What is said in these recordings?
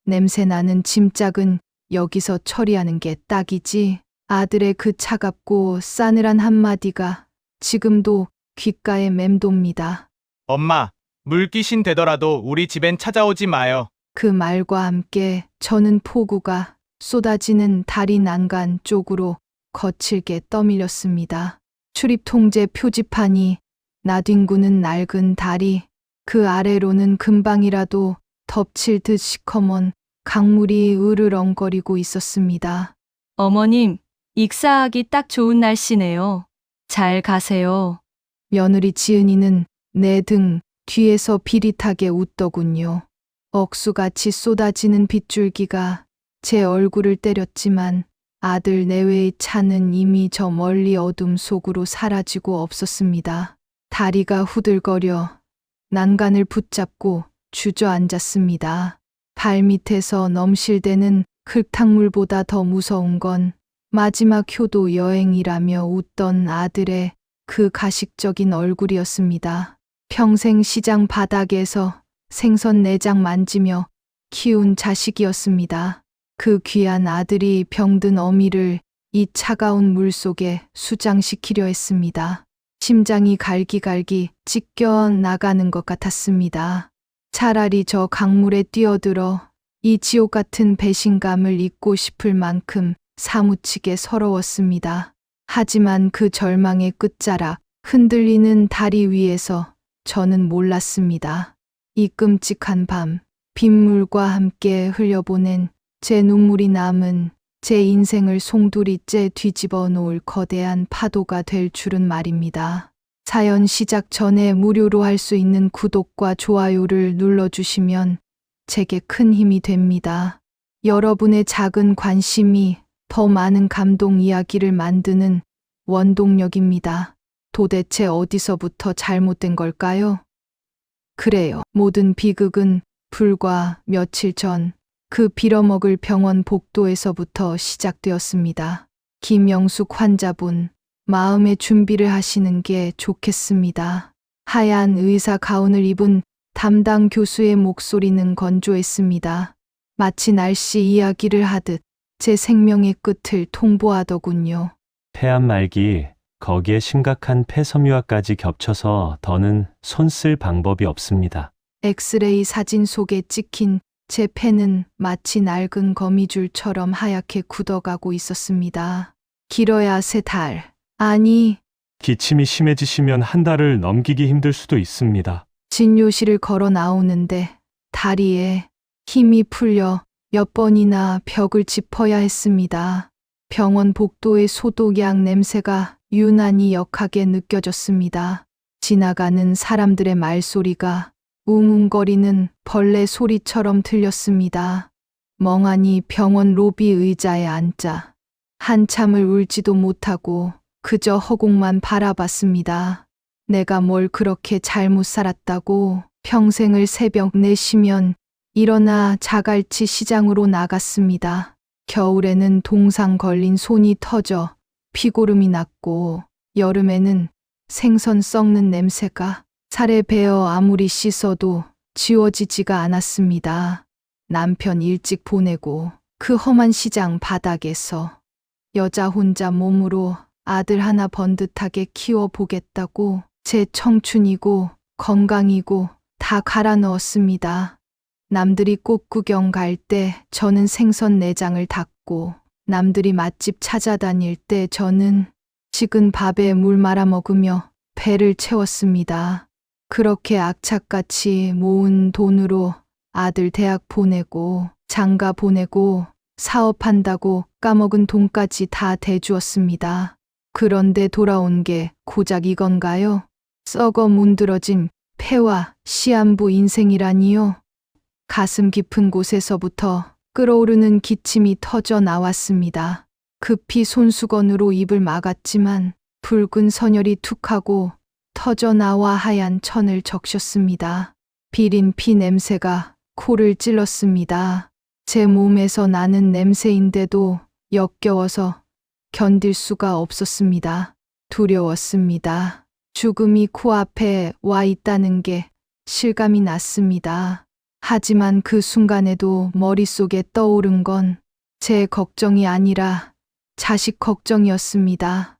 냄새나는 짐짝은 여기서 처리하는 게 딱이지. 아들의 그 차갑고 싸늘한 한마디가 지금도 귓가에 맴돕니다. 엄마, 물귀신 되더라도 우리 집엔 찾아오지 마요. 그 말과 함께 저는 폭우가 쏟아지는 다리 난간 쪽으로 거칠게 떠밀렸습니다. 출입 통제 표지판이 나뒹구는 낡은 다리, 그 아래로는 금방이라도 덮칠 듯 시커먼 강물이 으르렁거리고 있었습니다. 어머님, 익사하기 딱 좋은 날씨네요. 잘 가세요. 며느리 지은이는 내 등 뒤에서 비릿하게 웃더군요. 억수같이 쏟아지는 빗줄기가 제 얼굴을 때렸지만 아들 내외의 차는 이미 저 멀리 어둠 속으로 사라지고 없었습니다. 다리가 후들거려 난간을 붙잡고 주저앉았습니다. 발밑에서 넘실대는 흙탕물보다 더 무서운 건 마지막 효도 여행이라며 웃던 아들의 그 가식적인 얼굴이었습니다. 평생 시장 바닥에서 생선 내장 만지며 키운 자식이었습니다. 그 귀한 아들이 병든 어미를 이 차가운 물 속에 수장시키려 했습니다. 심장이 갈기갈기 찢겨 나가는 것 같았습니다. 차라리 저 강물에 뛰어들어 이 지옥 같은 배신감을 잊고 싶을 만큼 사무치게 서러웠습니다. 하지만 그 절망의 끝자락, 흔들리는 다리 위에서 저는 몰랐습니다. 이 끔찍한 밤, 빗물과 함께 흘려보낸 제 눈물이 남은 제 인생을 송두리째 뒤집어 놓을 거대한 파도가 될 줄은 말입니다. 사연 시작 전에 무료로 할 수 있는 구독과 좋아요를 눌러주시면 제게 큰 힘이 됩니다. 여러분의 작은 관심이 더 많은 감동 이야기를 만드는 원동력입니다. 도대체 어디서부터 잘못된 걸까요? 그래요. 모든 비극은 불과 며칠 전 그 빌어먹을 병원 복도에서부터 시작되었습니다. 김영숙 환자분, 마음의 준비를 하시는 게 좋겠습니다. 하얀 의사 가운을 입은 담당 교수의 목소리는 건조했습니다. 마치 날씨 이야기를 하듯 제 생명의 끝을 통보하더군요. 폐암 말기, 거기에 심각한 폐섬유화까지 겹쳐서 더는 손 쓸 방법이 없습니다. 엑스레이 사진 속에 찍힌 제 폐는 마치 낡은 거미줄처럼 하얗게 굳어가고 있었습니다. 길어야 3달, 아니 기침이 심해지시면 한 달을 넘기기 힘들 수도 있습니다. 진료실을 걸어 나오는데 다리에 힘이 풀려 몇 번이나 벽을 짚어야 했습니다. 병원 복도의 소독약 냄새가 유난히 역하게 느껴졌습니다. 지나가는 사람들의 말소리가 웅웅거리는 벌레 소리처럼 들렸습니다. 멍하니 병원 로비 의자에 앉자 한참을 울지도 못하고 그저 허공만 바라봤습니다. 내가 뭘 그렇게 잘못 살았다고 평생을 새벽 4시면 일어나 자갈치 시장으로 나갔습니다. 겨울에는 동상 걸린 손이 터져 피고름이 났고 여름에는 생선 썩는 냄새가 살에 배어 아무리 씻어도 지워지지가 않았습니다. 남편 일찍 보내고 그 험한 시장 바닥에서 여자 혼자 몸으로 아들 하나 번듯하게 키워보겠다고 제 청춘이고 건강이고 다 갈아 넣었습니다. 남들이 꽃 구경 갈 때 저는 생선 내장을 닦고 남들이 맛집 찾아다닐 때 저는 식은 밥에 물 말아 먹으며 배를 채웠습니다. 그렇게 악착같이 모은 돈으로 아들 대학 보내고 장가 보내고 사업한다고 까먹은 돈까지 다 대주었습니다. 그런데 돌아온 게 고작 이건가요? 썩어 문드러진 폐와 시한부 인생이라니요. 가슴 깊은 곳에서부터 끓어오르는 기침이 터져 나왔습니다. 급히 손수건으로 입을 막았지만 붉은 선혈이 툭하고 터져 나와 하얀 천을 적셨습니다. 비린 피 냄새가 코를 찔렀습니다. 제 몸에서 나는 냄새인데도 역겨워서 견딜 수가 없었습니다. 두려웠습니다. 죽음이 코앞에 와 있다는 게 실감이 났습니다. 하지만 그 순간에도 머릿속에 떠오른 건 제 걱정이 아니라 자식 걱정이었습니다.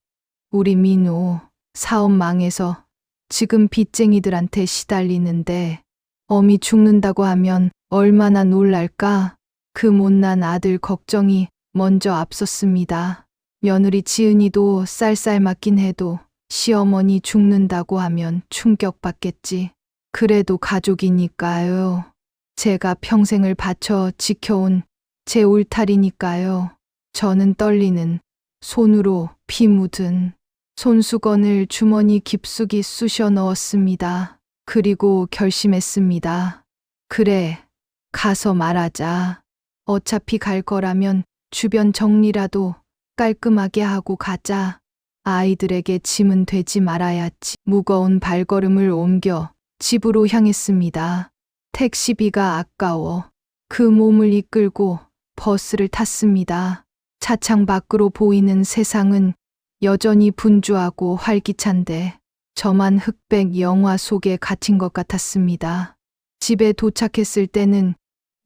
우리 민우 사업 망해서 지금 빚쟁이들한테 시달리는데 어미 죽는다고 하면 얼마나 놀랄까? 그 못난 아들 걱정이 먼저 앞섰습니다. 며느리 지은이도 쌀쌀 맞긴 해도 시어머니 죽는다고 하면 충격받겠지. 그래도 가족이니까요. 제가 평생을 바쳐 지켜온 제 울타리니까요. 저는 떨리는 손으로 피 묻은 손수건을 주머니 깊숙이 쑤셔 넣었습니다. 그리고 결심했습니다. 그래, 가서 말하자. 어차피 갈 거라면 주변 정리라도 깔끔하게 하고 가자. 아이들에게 짐은 되지 말아야지. 무거운 발걸음을 옮겨 집으로 향했습니다. 택시비가 아까워 그 몸을 이끌고 버스를 탔습니다. 차창 밖으로 보이는 세상은 여전히 분주하고 활기찬데 저만 흑백 영화 속에 갇힌 것 같았습니다. 집에 도착했을 때는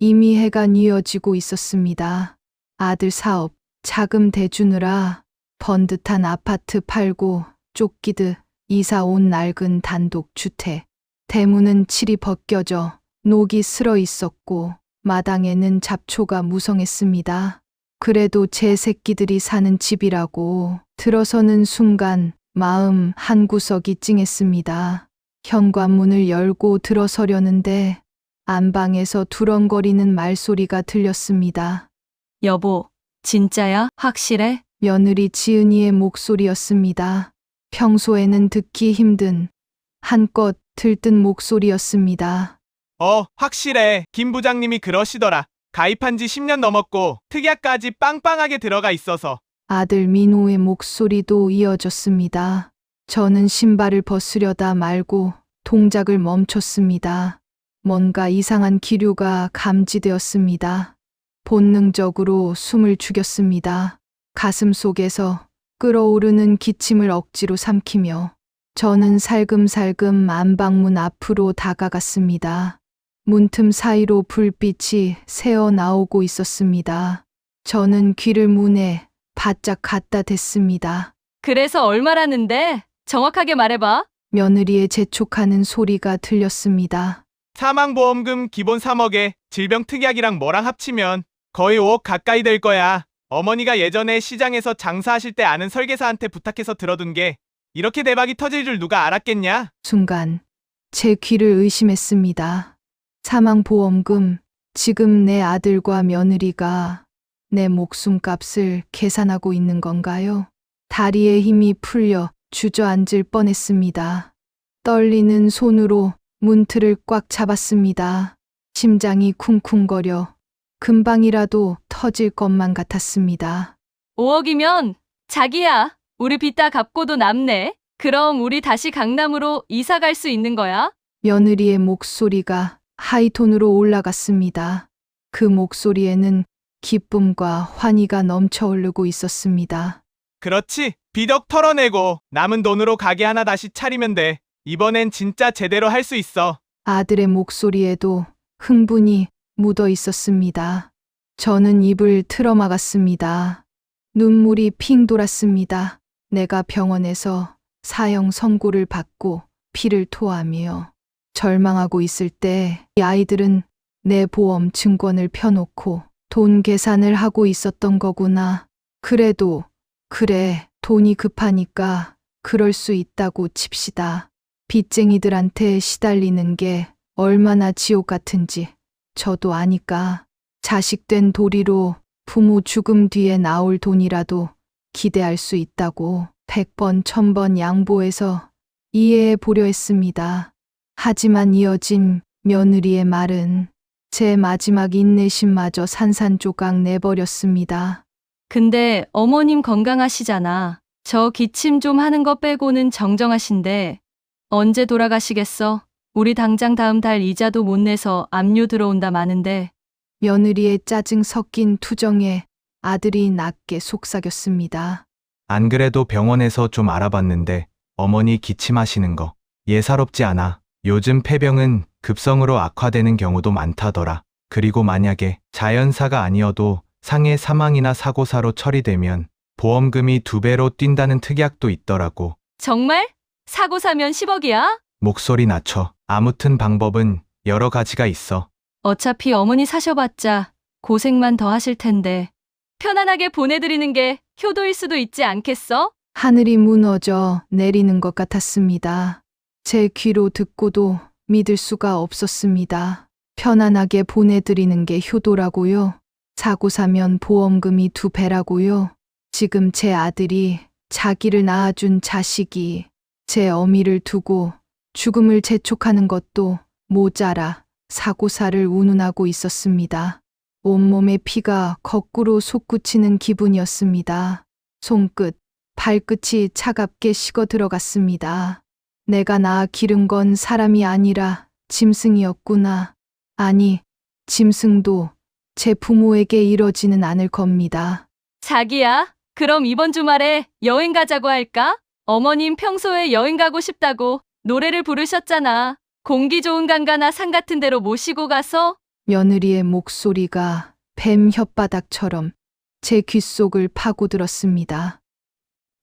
이미 해가 뉘어지고 있었습니다. 아들 사업 자금 대주느라 번듯한 아파트 팔고 쫓기듯 이사 온 낡은 단독 주택. 대문은 칠이 벗겨져 녹이 슬어 있었고 마당에는 잡초가 무성했습니다. 그래도 제 새끼들이 사는 집이라고 들어서는 순간 마음 한구석이 찡했습니다. 현관문을 열고 들어서려는데 안방에서 두렁거리는 말소리가 들렸습니다. 여보, 진짜야? 확실해? 며느리 지은이의 목소리였습니다. 평소에는 듣기 힘든 한껏 들뜬 목소리였습니다. 확실해. 김 부장님이 그러시더라. 가입한 지 10년 넘었고 특약까지 빵빵하게 들어가 있어서. 아들 민호의 목소리도 이어졌습니다. 저는 신발을 벗으려다 말고 동작을 멈췄습니다. 뭔가 이상한 기류가 감지되었습니다. 본능적으로 숨을 죽였습니다. 가슴 속에서 끓어오르는 기침을 억지로 삼키며 저는 살금살금 안방문 앞으로 다가갔습니다. 문틈 사이로 불빛이 새어 나오고 있었습니다. 저는 귀를 문에 바짝 갖다 댔습니다. 그래서 얼마라는데? 정확하게 말해봐. 며느리의 재촉하는 소리가 들렸습니다. 사망보험금 기본 3억에 질병 특약이랑 뭐랑 합치면 거의 5억 가까이 될 거야. 어머니가 예전에 시장에서 장사하실 때 아는 설계사한테 부탁해서 들어둔 게 이렇게 대박이 터질 줄 누가 알았겠냐? 순간 제 귀를 의심했습니다. 사망보험금, 지금 내 아들과 며느리가 내 목숨값을 계산하고 있는 건가요? 다리에 힘이 풀려 주저앉을 뻔했습니다. 떨리는 손으로 문틀을 꽉 잡았습니다. 심장이 쿵쿵거려 금방이라도 터질 것만 같았습니다. 5억이면 자기야, 우리 빚 다 갚고도 남네. 그럼 우리 다시 강남으로 이사 갈 수 있는 거야? 며느리의 목소리가 하이톤으로 올라갔습니다. 그 목소리에는 기쁨과 환희가 넘쳐 흐르고 있었습니다. 그렇지. 비덕 털어내고 남은 돈으로 가게 하나 다시 차리면 돼. 이번엔 진짜 제대로 할 수 있어. 아들의 목소리에도 흥분이 묻어 있었습니다. 저는 입을 틀어막았습니다. 눈물이 핑 돌았습니다. 내가 병원에서 사형 선고를 받고 피를 토하며 절망하고 있을 때 이 아이들은 내 보험 증권을 펴놓고 돈 계산을 하고 있었던 거구나. 그래도 그래, 돈이 급하니까 그럴 수 있다고 칩시다. 빚쟁이들한테 시달리는 게 얼마나 지옥 같은지 저도 아니까. 자식된 도리로 부모 죽음 뒤에 나올 돈이라도 기대할 수 있다고 100번 1000번 양보해서 이해해 보려 했습니다. 하지만 이어진 며느리의 말은 제 마지막 인내심마저 산산조각 내버렸습니다. 근데 어머님 건강하시잖아. 저 기침 좀 하는 거 빼고는 정정하신데 언제 돌아가시겠어? 우리 당장 다음 달 이자도 못 내서 압류 들어온다 마는데. 며느리의 짜증 섞인 투정에 아들이 낮게 속삭였습니다. 안 그래도 병원에서 좀 알아봤는데 어머니 기침하시는 거 예사롭지 않아. 요즘 폐병은 급성으로 악화되는 경우도 많다더라. 그리고 만약에 자연사가 아니어도 상해 사망이나 사고사로 처리되면 보험금이 2배로 뛴다는 특약도 있더라고. 정말? 사고 사면 10억이야? 목소리 낮춰. 아무튼 방법은 여러 가지가 있어. 어차피 어머니 사셔봤자 고생만 더 하실 텐데. 편안하게 보내드리는 게 효도일 수도 있지 않겠어? 하늘이 무너져 내리는 것 같았습니다. 제 귀로 듣고도 믿을 수가 없었습니다. 편안하게 보내드리는 게 효도라고요? 사고 사면 보험금이 2배라고요? 지금 제 아들이 자기를 낳아준 자식이 제 어미를 두고 죽음을 재촉하는 것도 모자라 사고사를 운운하고 있었습니다. 온몸에 피가 거꾸로 솟구치는 기분이었습니다. 손끝, 발끝이 차갑게 식어 들어갔습니다. 내가 낳아 기른 건 사람이 아니라 짐승이었구나. 아니, 짐승도 제 부모에게 이러지는 않을 겁니다. 자기야, 그럼 이번 주말에 여행 가자고 할까? 어머님 평소에 여행 가고 싶다고 노래를 부르셨잖아. 공기 좋은 강가나 산 같은 데로 모시고 가서. 며느리의 목소리가 뱀 혓바닥처럼 제 귓속을 파고들었습니다.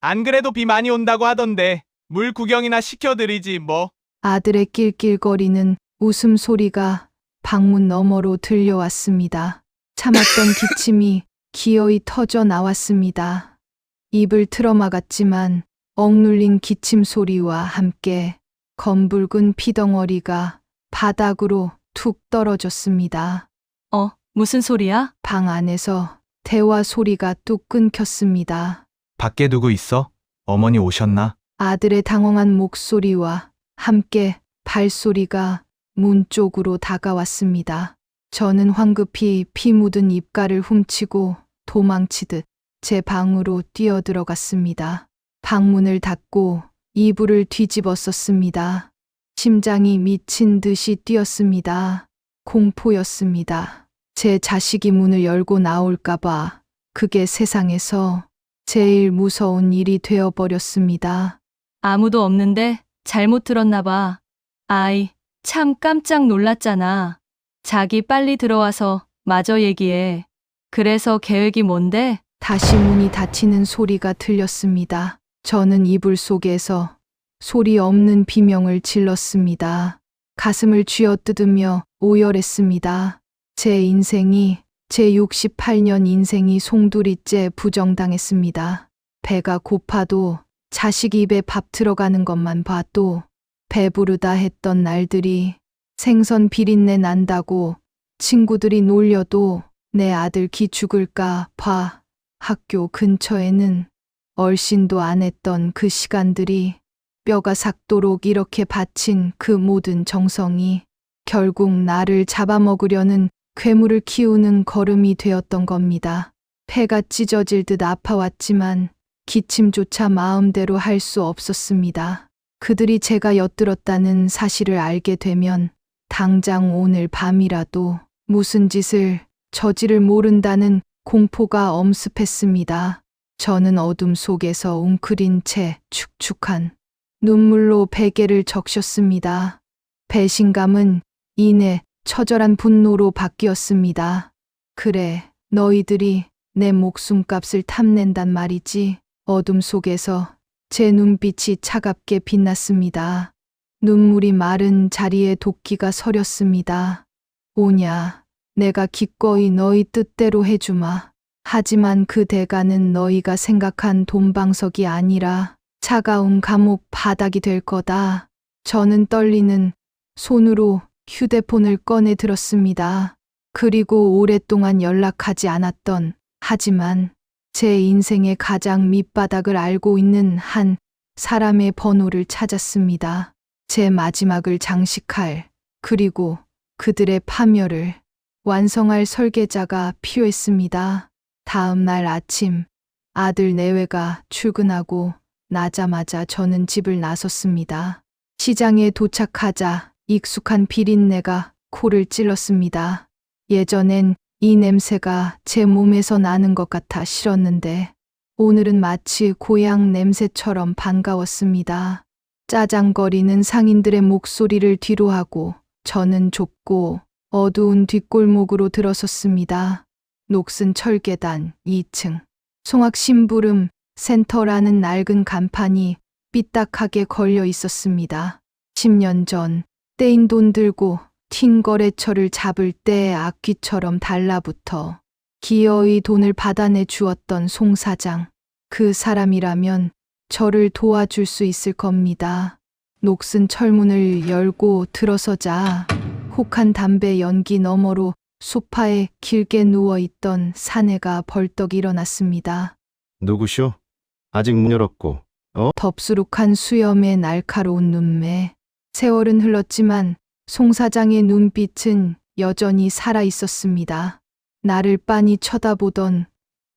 안 그래도 비 많이 온다고 하던데 물 구경이나 시켜드리지 뭐. 아들의 낄낄거리는 웃음소리가 방문 너머로 들려왔습니다. 참았던 기침이 기어이 터져 나왔습니다. 입을 틀어막았지만 억눌린 기침 소리와 함께 검붉은 피덩어리가 바닥으로 툭 떨어졌습니다. 무슨 소리야? 방 안에서 대화 소리가 뚝 끊겼습니다. 밖에 누구 있어? 어머니 오셨나? 아들의 당황한 목소리와 함께 발소리가 문 쪽으로 다가왔습니다. 저는 황급히 피 묻은 입가를 훔치고 도망치듯 제 방으로 뛰어들어갔습니다. 방문을 닫고 이불을 뒤집었었습니다. 심장이 미친 듯이 뛰었습니다. 공포였습니다. 제 자식이 문을 열고 나올까봐 그게 세상에서 제일 무서운 일이 되어버렸습니다. 아무도 없는데 잘못 들었나 봐. 아이, 참 깜짝 놀랐잖아. 자기 빨리 들어와서 마저 얘기해. 그래서 계획이 뭔데? 다시 문이 닫히는 소리가 들렸습니다. 저는 이불 속에서 소리 없는 비명을 질렀습니다. 가슴을 쥐어뜯으며 오열했습니다. 제 인생이, 제 68년 인생이 송두리째 부정당했습니다. 배가 고파도 자식 입에 밥 들어가는 것만 봐도 배부르다 했던 날들이 생선 비린내 난다고 친구들이 놀려도 내 아들 기 죽을까 봐 학교 근처에는 얼씬도 안 했던 그 시간들이 뼈가 삭도록 이렇게 바친 그 모든 정성이 결국 나를 잡아먹으려는 괴물을 키우는 걸음이 되었던 겁니다. 폐가 찢어질 듯 아파왔지만 기침조차 마음대로 할 수 없었습니다. 그들이 제가 엿들었다는 사실을 알게 되면 당장 오늘 밤이라도 무슨 짓을 저지를 모른다는 공포가 엄습했습니다. 저는 어둠 속에서 웅크린 채 축축한 눈물로 베개를 적셨습니다. 배신감은 이내 처절한 분노로 바뀌었습니다. 그래, 너희들이 내 목숨값을 탐낸단 말이지. 어둠 속에서 제 눈빛이 차갑게 빛났습니다. 눈물이 마른 자리에 도끼가 서렸습니다. 오냐, 내가 기꺼이 너희 뜻대로 해주마. 하지만 그 대가는 너희가 생각한 돈방석이 아니라 차가운 감옥 바닥이 될 거다. 저는 떨리는 손으로 휴대폰을 꺼내 들었습니다. 그리고 오랫동안 연락하지 않았던, 하지만 제 인생의 가장 밑바닥을 알고 있는 한 사람의 번호를 찾았습니다. 제 마지막을 장식할, 그리고 그들의 파멸을 완성할 설계자가 필요했습니다. 다음 날 아침, 아들 내외가 출근하고 나자마자 저는 집을 나섰습니다. 시장에 도착하자 익숙한 비린내가 코를 찔렀습니다. 예전엔 이 냄새가 제 몸에서 나는 것 같아 싫었는데 오늘은 마치 고향 냄새처럼 반가웠습니다. 짜장거리는 상인들의 목소리를 뒤로하고 저는 좁고 어두운 뒷골목으로 들어섰습니다. 녹슨 철계단 2층. 송악심부름 센터라는 낡은 간판이 삐딱하게 걸려 있었습니다. 10년 전 떼인 돈 들고 튄 거래처를 잡을 때 악귀처럼 달라붙어 기어이 돈을 받아내 주었던 송 사장. 그 사람이라면 저를 도와줄 수 있을 겁니다. 녹슨 철문을 열고 들어서자 혹한 담배 연기 너머로 소파에 길게 누워있던 사내가 벌떡 일어났습니다. 누구시오? 아직 문 열었고. 덥수룩한 수염에 날카로운 눈매. 세월은 흘렀지만 송 사장의 눈빛은 여전히 살아 있었습니다. 나를 빤히 쳐다보던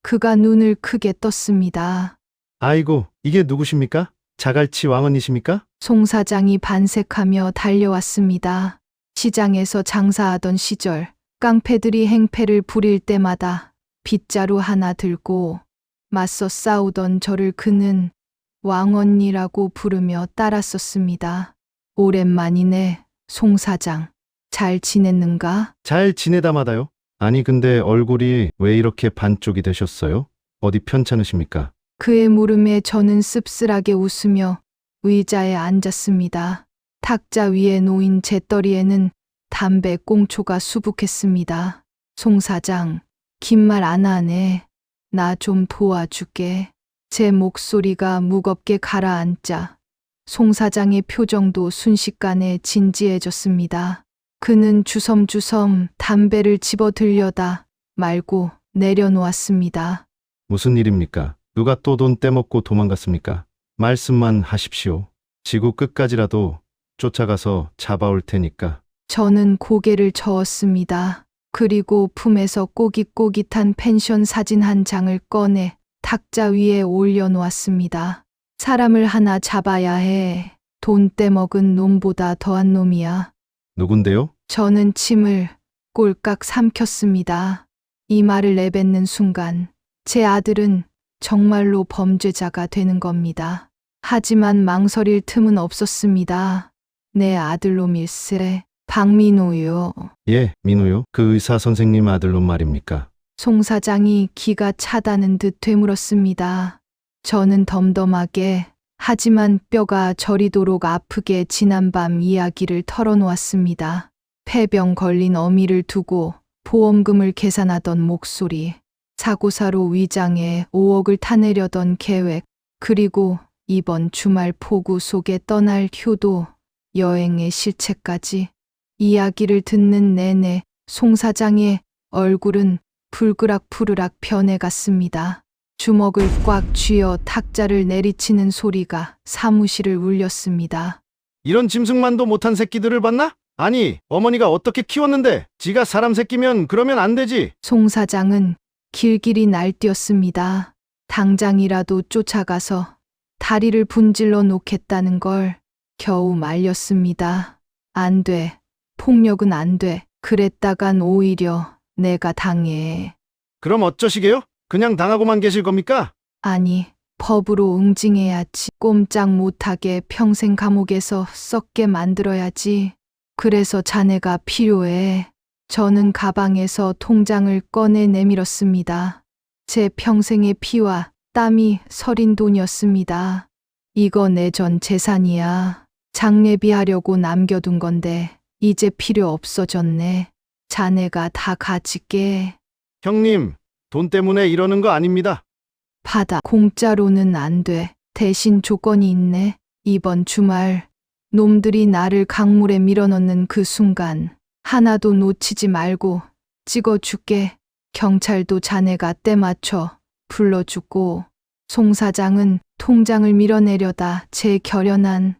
그가 눈을 크게 떴습니다. 아이고, 이게 누구십니까? 자갈치 왕언니십니까? 송 사장이 반색하며 달려왔습니다. 시장에서 장사하던 시절 깡패들이 행패를 부릴 때마다 빗자루 하나 들고 맞서 싸우던 저를 그는 왕언니라고 부르며 따랐었습니다. 오랜만이네, 송 사장. 잘 지냈는가? 잘 지내다마다요? 아니 근데 얼굴이 왜 이렇게 반쪽이 되셨어요? 어디 편찮으십니까? 그의 물음에 저는 씁쓸하게 웃으며 의자에 앉았습니다. 탁자 위에 놓인 재떨이에는 담배 꽁초가 수북했습니다. 송 사장, 긴 말 안 하네. 나 좀 도와줄게. 제 목소리가 무겁게 가라앉자 송 사장의 표정도 순식간에 진지해졌습니다. 그는 주섬주섬 담배를 집어 들려다 말고 내려놓았습니다. 무슨 일입니까? 누가 또 돈 떼먹고 도망갔습니까? 말씀만 하십시오. 지구 끝까지라도 쫓아가서 잡아올 테니까. 저는 고개를 저었습니다. 그리고 품에서 꼬깃꼬깃한 펜션 사진 한 장을 꺼내 탁자 위에 올려놓았습니다. 사람을 하나 잡아야 해. 돈 떼먹은 놈보다 더한 놈이야. 누군데요? 저는 침을 꼴깍 삼켰습니다. 이 말을 내뱉는 순간 제 아들은 정말로 범죄자가 되는 겁니다. 하지만 망설일 틈은 없었습니다. 내 아들놈일세. 박민호요. 예, 민우요. 그 의사 선생님 아들놈 말입니까? 송 사장이 기가 차다는 듯 되물었습니다. 저는 덤덤하게 하지만 뼈가 저리도록 아프게 지난밤 이야기를 털어놓았습니다. 폐병 걸린 어미를 두고 보험금을 계산하던 목소리, 사고사로 위장해 5억을 타내려던 계획, 그리고 이번 주말 폭우 속에 떠날 효도, 여행의 실체까지. 이야기를 듣는 내내 송 사장의 얼굴은 불그락푸르락 변해갔습니다. 주먹을 꽉 쥐어 탁자를 내리치는 소리가 사무실을 울렸습니다. 이런 짐승만도 못한 새끼들을 봤나? 아니, 어머니가 어떻게 키웠는데 지가 사람 새끼면 그러면 안 되지. 송 사장은 길길이 날뛰었습니다. 당장이라도 쫓아가서 다리를 분질러 놓겠다는 걸 겨우 말렸습니다. 안 돼. 폭력은 안 돼. 그랬다간 오히려 내가 당해. 그럼 어쩌시게요? 그냥 당하고만 계실 겁니까? 아니, 법으로 응징해야지. 꼼짝 못하게 평생 감옥에서 썩게 만들어야지. 그래서 자네가 필요해. 저는 가방에서 통장을 꺼내 내밀었습니다. 제 평생의 피와 땀이 서린 돈이었습니다. 이거 내 전 재산이야. 장례비하려고 남겨둔 건데 이제 필요 없어졌네. 자네가 다 가질게. 형님, 돈 때문에 이러는 거 아닙니다. 받아. 공짜로는 안 돼. 대신 조건이 있네. 이번 주말 놈들이 나를 강물에 밀어넣는 그 순간 하나도 놓치지 말고 찍어줄게. 경찰도 자네가 때 맞춰 불러주고. 송 사장은 통장을 밀어내려다 제 결연한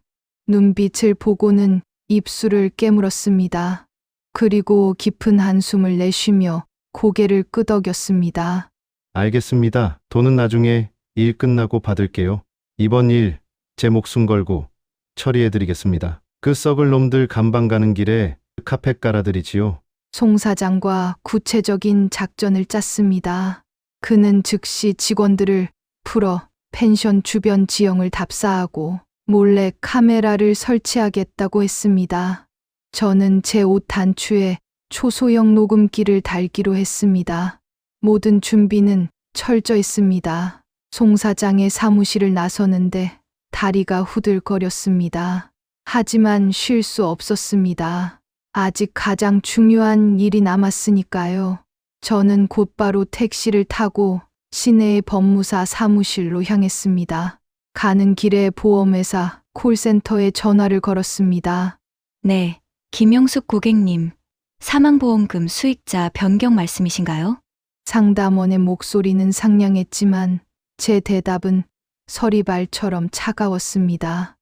눈빛을 보고는 입술을 깨물었습니다. 그리고 깊은 한숨을 내쉬며 고개를 끄덕였습니다. 알겠습니다. 돈은 나중에 일 끝나고 받을게요. 이번 일 제 목숨 걸고 처리해드리겠습니다. 그 썩을 놈들 감방 가는 길에 카펫 깔아드리지요. 송 사장과 구체적인 작전을 짰습니다. 그는 즉시 직원들을 풀어 펜션 주변 지형을 답사하고 몰래 카메라를 설치하겠다고 했습니다. 저는 제 옷 단추에 초소형 녹음기를 달기로 했습니다. 모든 준비는 철저했습니다. 송 사장의 사무실을 나서는데 다리가 후들거렸습니다. 하지만 쉴 수 없었습니다. 아직 가장 중요한 일이 남았으니까요. 저는 곧바로 택시를 타고 시내의 법무사 사무실로 향했습니다. 가는 길에 보험회사 콜센터에 전화를 걸었습니다. 네, 김영숙 고객님. 사망보험금 수익자 변경 말씀이신가요? 상담원의 목소리는 상냥했지만 제 대답은 서리발처럼 차가웠습니다.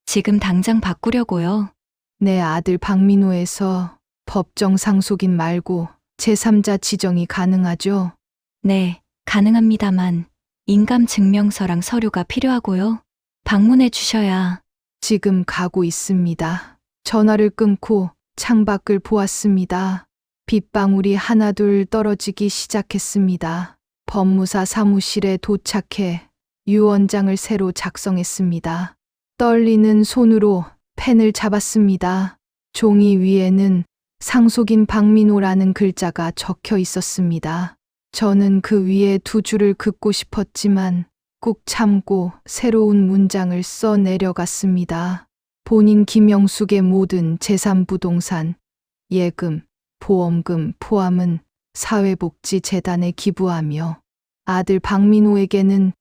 지금 당장 바꾸려고요. 내 아들 박민호에서 법정 상속인 말고 제3자 지정이 가능하죠? 네, 가능합니다만 인감증명서랑 서류가 필요하고요. 방문해 주셔야. 지금 가고 있습니다. 전화를 끊고 창밖을 보았습니다. 빗방울이 하나둘 떨어지기 시작했습니다. 법무사 사무실에 도착해 유언장을 새로 작성했습니다. 떨리는 손으로 펜을 잡았습니다. 종이 위에는 상속인 박민호라는 글자가 적혀 있었습니다. 저는 그 위에 두 줄을 긋고 싶었지만 꾹 참고 새로운 문장을 써 내려갔습니다. 본인 김영숙의 모든 재산부동산, 예금, 보험금 포함은 사회복지재단에 기부하며 아들 박민호에게는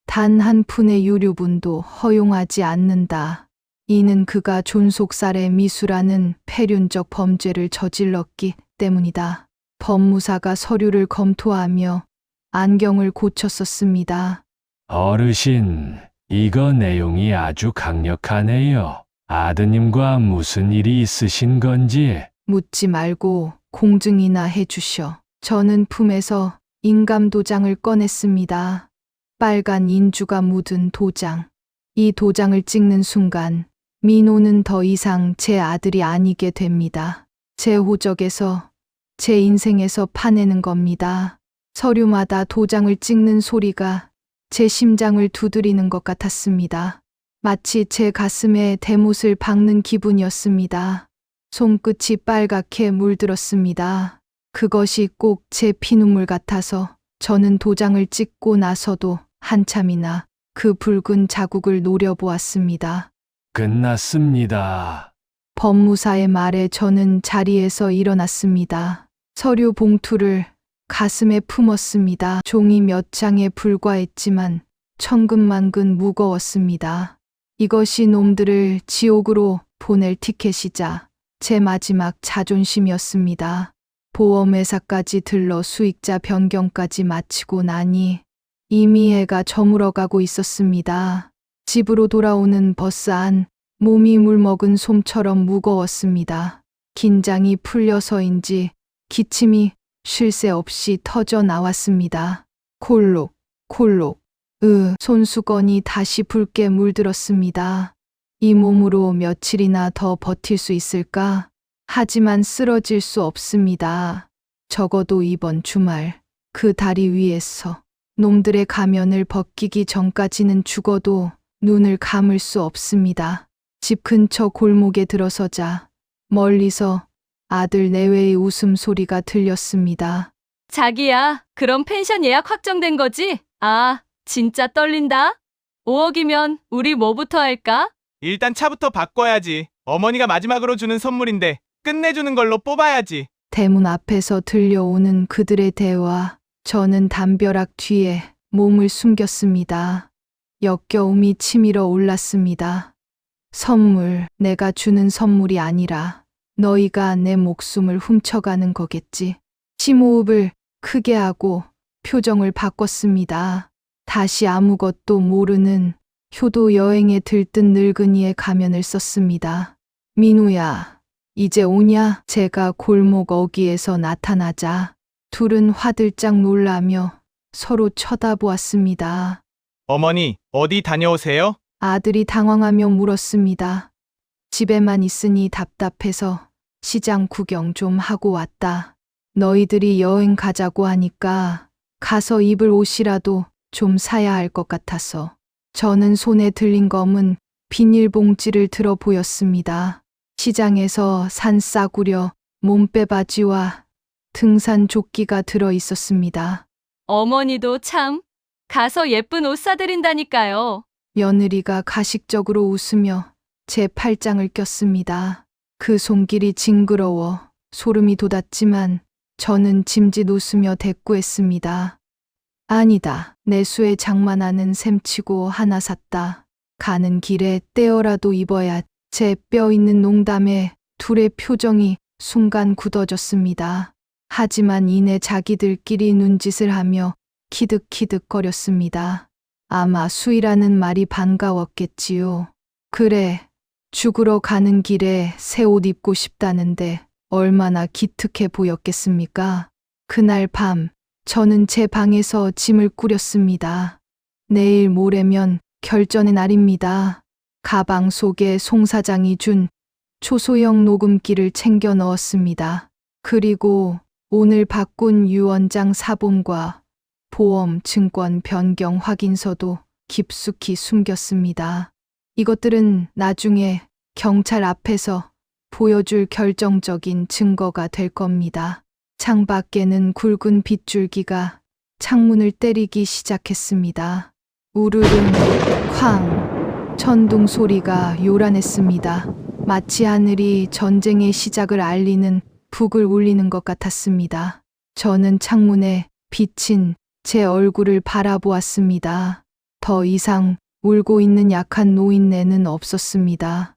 단 한 푼의 유류분도 허용하지 않는다. 이는 그가 존속살해 미수라는 폐륜적 범죄를 저질렀기 때문이다. 법무사가 서류를 검토하며 안경을 고쳤었습니다. 어르신, 이거 내용이 아주 강력하네요. 아드님과 무슨 일이 있으신 건지. 묻지 말고 공증이나 해주셔. 저는 품에서 인감도장을 꺼냈습니다. 빨간 인주가 묻은 도장. 이 도장을 찍는 순간 민호는 더 이상 제 아들이 아니게 됩니다. 제 호적에서, 제 인생에서 파내는 겁니다. 서류마다 도장을 찍는 소리가 제 심장을 두드리는 것 같았습니다. 마치 제 가슴에 대못을 박는 기분이었습니다. 손끝이 빨갛게 물들었습니다. 그것이 꼭 제 피눈물 같아서 저는 도장을 찍고 나서도 한참이나 그 붉은 자국을 노려보았습니다. 끝났습니다. 법무사의 말에 저는 자리에서 일어났습니다. 서류 봉투를 가슴에 품었습니다. 종이 몇 장에 불과했지만 천근만근 무거웠습니다. 이것이 놈들을 지옥으로 보낼 티켓이자 제 마지막 자존심이었습니다. 보험회사까지 들러 수익자 변경까지 마치고 나니 이미 해가 저물어가고 있었습니다. 집으로 돌아오는 버스 안, 몸이 물먹은 솜처럼 무거웠습니다. 긴장이 풀려서인지 기침이 쉴 새 없이 터져 나왔습니다. 콜록, 콜록, 손수건이 다시 붉게 물들었습니다. 이 몸으로 며칠이나 더 버틸 수 있을까? 하지만 쓰러질 수 없습니다. 적어도 이번 주말 그 다리 위에서 놈들의 가면을 벗기기 전까지는 죽어도 눈을 감을 수 없습니다. 집 근처 골목에 들어서자 멀리서 아들 내외의 웃음소리가 들렸습니다. 자기야, 그럼 펜션 예약 확정된 거지? 아, 진짜 떨린다. 5억이면 우리 뭐부터 할까? 일단 차부터 바꿔야지. 어머니가 마지막으로 주는 선물인데 끝내주는 걸로 뽑아야지. 대문 앞에서 들려오는 그들의 대화, 저는 담벼락 뒤에 몸을 숨겼습니다. 역겨움이 치밀어 올랐습니다. 선물, 내가 주는 선물이 아니라 너희가 내 목숨을 훔쳐가는 거겠지. 심호흡을 크게 하고 표정을 바꿨습니다. 다시 아무것도 모르는 효도 여행에 들뜬 늙은이의 가면을 썼습니다. 민우야, 이제 오냐? 제가 골목 어귀에서 나타나자 둘은 화들짝 놀라며 서로 쳐다보았습니다. 어머니, 어디 다녀오세요? 아들이 당황하며 물었습니다. 집에만 있으니 답답해서 시장 구경 좀 하고 왔다. 너희들이 여행 가자고 하니까 가서 입을 옷이라도 좀 사야 할 것 같아서. 저는 손에 들린 검은 비닐봉지를 들어 보였습니다. 시장에서 산 싸구려 몸빼바지와 등산 조끼가 들어 있었습니다. 어머니도 참 가서 예쁜 옷 사드린다니까요. 며느리가 가식적으로 웃으며 제 팔짱을 꼈습니다. 그 손길이 징그러워 소름이 돋았지만 저는 짐짓 웃으며 대꾸했습니다. 아니다. 내수에 장만하는 셈치고 하나 샀다. 가는 길에 떼어라도 입어야. 제 뼈 있는 농담에 둘의 표정이 순간 굳어졌습니다. 하지만 이내 자기들끼리 눈짓을 하며 키득키득거렸습니다. 아마 수이라는 말이 반가웠겠지요. 그래, 죽으러 가는 길에 새 옷 입고 싶다는데 얼마나 기특해 보였겠습니까? 그날 밤, 저는 제 방에서 짐을 꾸렸습니다. 내일 모레면 결전의 날입니다. 가방 속에 송 사장이 준 초소형 녹음기를 챙겨 넣었습니다. 그리고 오늘 바꾼 유언장 사본과 보험 증권 변경 확인서도 깊숙이 숨겼습니다. 이것들은 나중에 경찰 앞에서 보여줄 결정적인 증거가 될 겁니다. 창밖에는 굵은 빗줄기가 창문을 때리기 시작했습니다. 우르릉, 쾅, 천둥 소리가 요란했습니다. 마치 하늘이 전쟁의 시작을 알리는 북을 울리는 것 같았습니다. 저는 창문에 비친 제 얼굴을 바라보았습니다. 더 이상 울고 있는 약한 노인네는 없었습니다.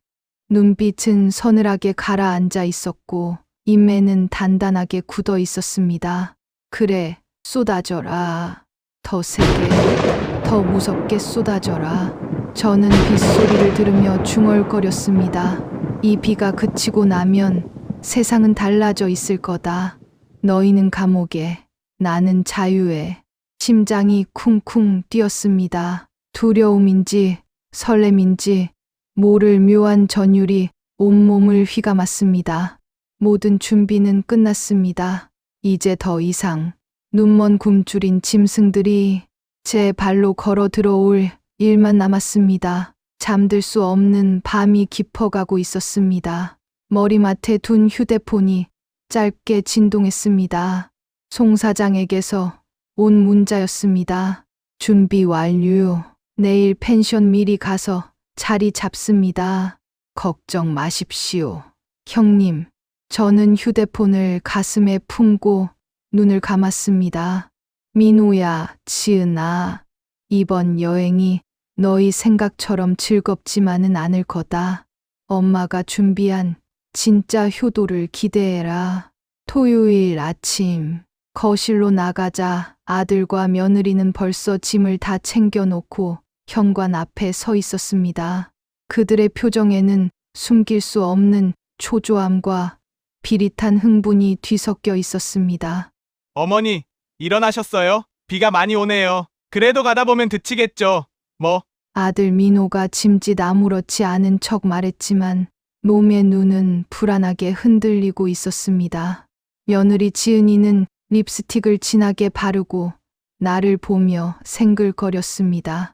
눈빛은 서늘하게 가라앉아 있었고 인매는 단단하게 굳어 있었습니다. 그래, 쏟아져라. 더 세게, 더 무섭게 쏟아져라. 저는 빗소리를 들으며 중얼거렸습니다. 이 비가 그치고 나면 세상은 달라져 있을 거다. 너희는 감옥에, 나는 자유에. 심장이 쿵쿵 뛰었습니다. 두려움인지 설렘인지 모를 묘한 전율이 온몸을 휘감았습니다. 모든 준비는 끝났습니다. 이제 더 이상 눈먼 굶주린 짐승들이 제 발로 걸어 들어올 일만 남았습니다. 잠들 수 없는 밤이 깊어가고 있었습니다. 머리맡에 둔 휴대폰이 짧게 진동했습니다. 송 사장에게서 온 문자였습니다. 준비 완료. 내일 펜션 미리 가서 자리 잡습니다. 걱정 마십시오. 형님, 저는 휴대폰을 가슴에 품고 눈을 감았습니다. 민호야, 지은아, 이번 여행이 너희 생각처럼 즐겁지만은 않을 거다. 엄마가 준비한 진짜 효도를 기대해라. 토요일 아침, 거실로 나가자 아들과 며느리는 벌써 짐을 다 챙겨놓고 현관 앞에 서 있었습니다. 그들의 표정에는 숨길 수 없는 초조함과 비릿한 흥분이 뒤섞여 있었습니다. 어머니, 일어나셨어요? 비가 많이 오네요. 그래도 가다 보면 그치겠죠. 뭐, 아들 민호가 짐짓 아무렇지 않은 척 말했지만 몸의 눈은 불안하게 흔들리고 있었습니다. 며느리 지은이는 립스틱을 진하게 바르고 나를 보며 생글거렸습니다.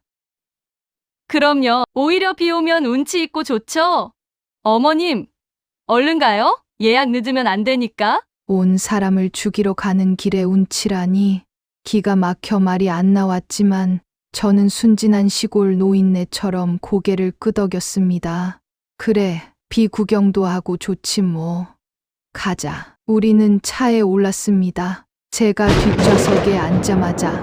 그럼요. 오히려 비 오면 운치 있고 좋죠? 어머님, 얼른 가요? 예약 늦으면 안 되니까. 온 사람을 죽이러 가는 길에 운치라니 기가 막혀 말이 안 나왔지만 저는 순진한 시골 노인네처럼 고개를 끄덕였습니다. 그래, 비 구경도 하고 좋지 뭐. 가자. 우리는 차에 올랐습니다. 제가 뒷좌석에 앉자마자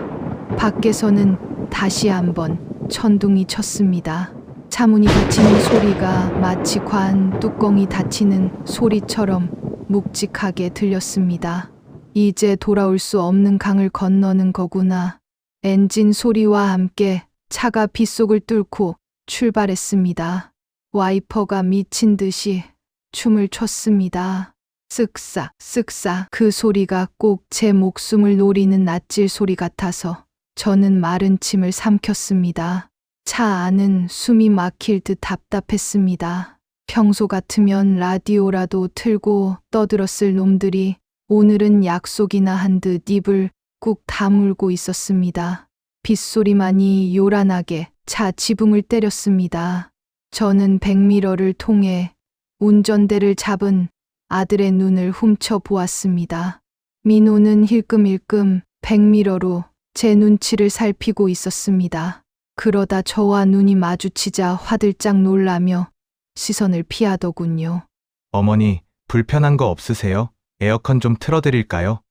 밖에서는 다시 한번 천둥이 쳤습니다. 차문이 닫히는 소리가 마치 관 뚜껑이 닫히는 소리처럼 묵직하게 들렸습니다. 이제 돌아올 수 없는 강을 건너는 거구나. 엔진 소리와 함께 차가 빗속을 뚫고 출발했습니다. 와이퍼가 미친 듯이 춤을 췄습니다. 쓱싹 쓱싹 그 소리가 꼭 제 목숨을 노리는 낯질 소리 같아서 저는 마른 침을 삼켰습니다. 차 안은 숨이 막힐 듯 답답했습니다. 평소 같으면 라디오라도 틀고 떠들었을 놈들이 오늘은 약속이나 한 듯 입을 꾹 다물고 있었습니다. 빗소리만이 요란하게 차 지붕을 때렸습니다. 저는 백미러를 통해 운전대를 잡은 아들의 눈을 훔쳐 보았습니다. 민호는 힐끔힐끔 백미러로 제 눈치를 살피고 있었습니다. 그러다 저와 눈이 마주치자 화들짝 놀라며 시선을 피하더군요. 어머니, 불편한 거 없으세요? 에어컨 좀 틀어드릴까요?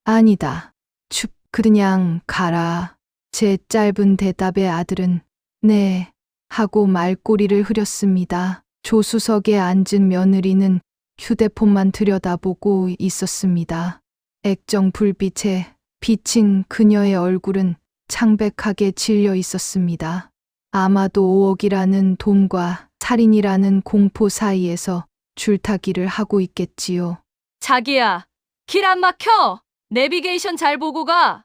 아니다. 그냥 가라. 제 짧은 대답에 아들은 네 하고 말꼬리를 흐렸습니다. 조수석에 앉은 며느리는 휴대폰만 들여다보고 있었습니다. 액정 불빛에 비친 그녀의 얼굴은 창백하게 질려 있었습니다. 아마도 5억이라는 돈과 살인이라는 공포 사이에서 줄타기를 하고 있겠지요. 자기야, 길 안 막혀! 내비게이션 잘 보고 가!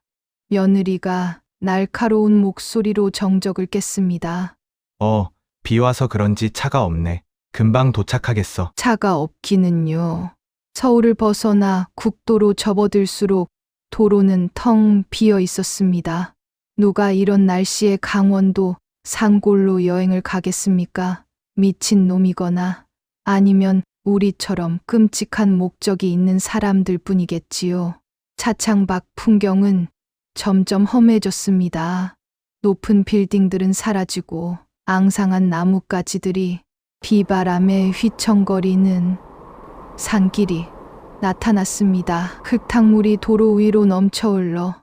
며느리가 날카로운 목소리로 정적을 깼습니다. 비 와서 그런지 차가 없네. 금방 도착하겠어. 차가 없기는요. 서울을 벗어나 국도로 접어들수록 도로는 텅 비어 있었습니다. 누가 이런 날씨에 강원도 산골로 여행을 가겠습니까? 미친 놈이거나 아니면 우리처럼 끔찍한 목적이 있는 사람들 뿐이겠지요. 차창 밖 풍경은 점점 험해졌습니다. 높은 빌딩들은 사라지고 앙상한 나뭇가지들이 비바람에 휘청거리는 산길이 나타났습니다. 흙탕물이 도로 위로 넘쳐 흘러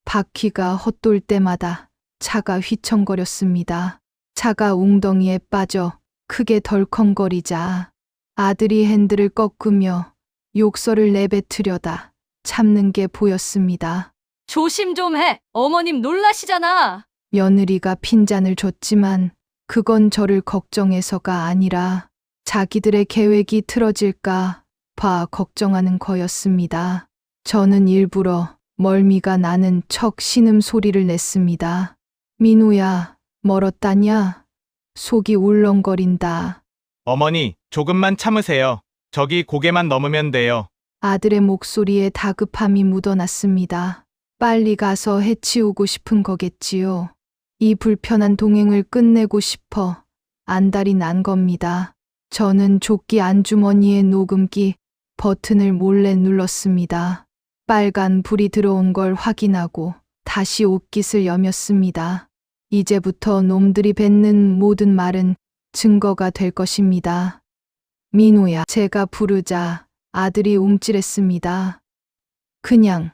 바퀴가 헛돌 때마다 차가 휘청거렸습니다. 차가 웅덩이에 빠져 크게 덜컹거리자 아들이 핸들을 꺾으며 욕설을 내뱉으려다 참는 게 보였습니다. 조심 좀 해! 어머님 놀라시잖아! 며느리가 핀잔을 줬지만 그건 저를 걱정해서가 아니라 자기들의 계획이 틀어질까 봐 걱정하는 거였습니다. 저는 일부러 멀미가 나는 척 신음소리를 냈습니다. 민호야, 멀었다냐? 속이 울렁거린다. 어머니, 조금만 참으세요. 저기 고개만 넘으면 돼요. 아들의 목소리에 다급함이 묻어났습니다. 빨리 가서 해치우고 싶은 거겠지요. 이 불편한 동행을 끝내고 싶어 안달이 난 겁니다. 저는 조끼 안주머니의 녹음기 버튼을 몰래 눌렀습니다. 빨간 불이 들어온 걸 확인하고 다시 옷깃을 여몄습니다. 이제부터 놈들이 뱉는 모든 말은 증거가 될 것입니다. 민호야, 제가 부르자 아들이 움찔했습니다. 그냥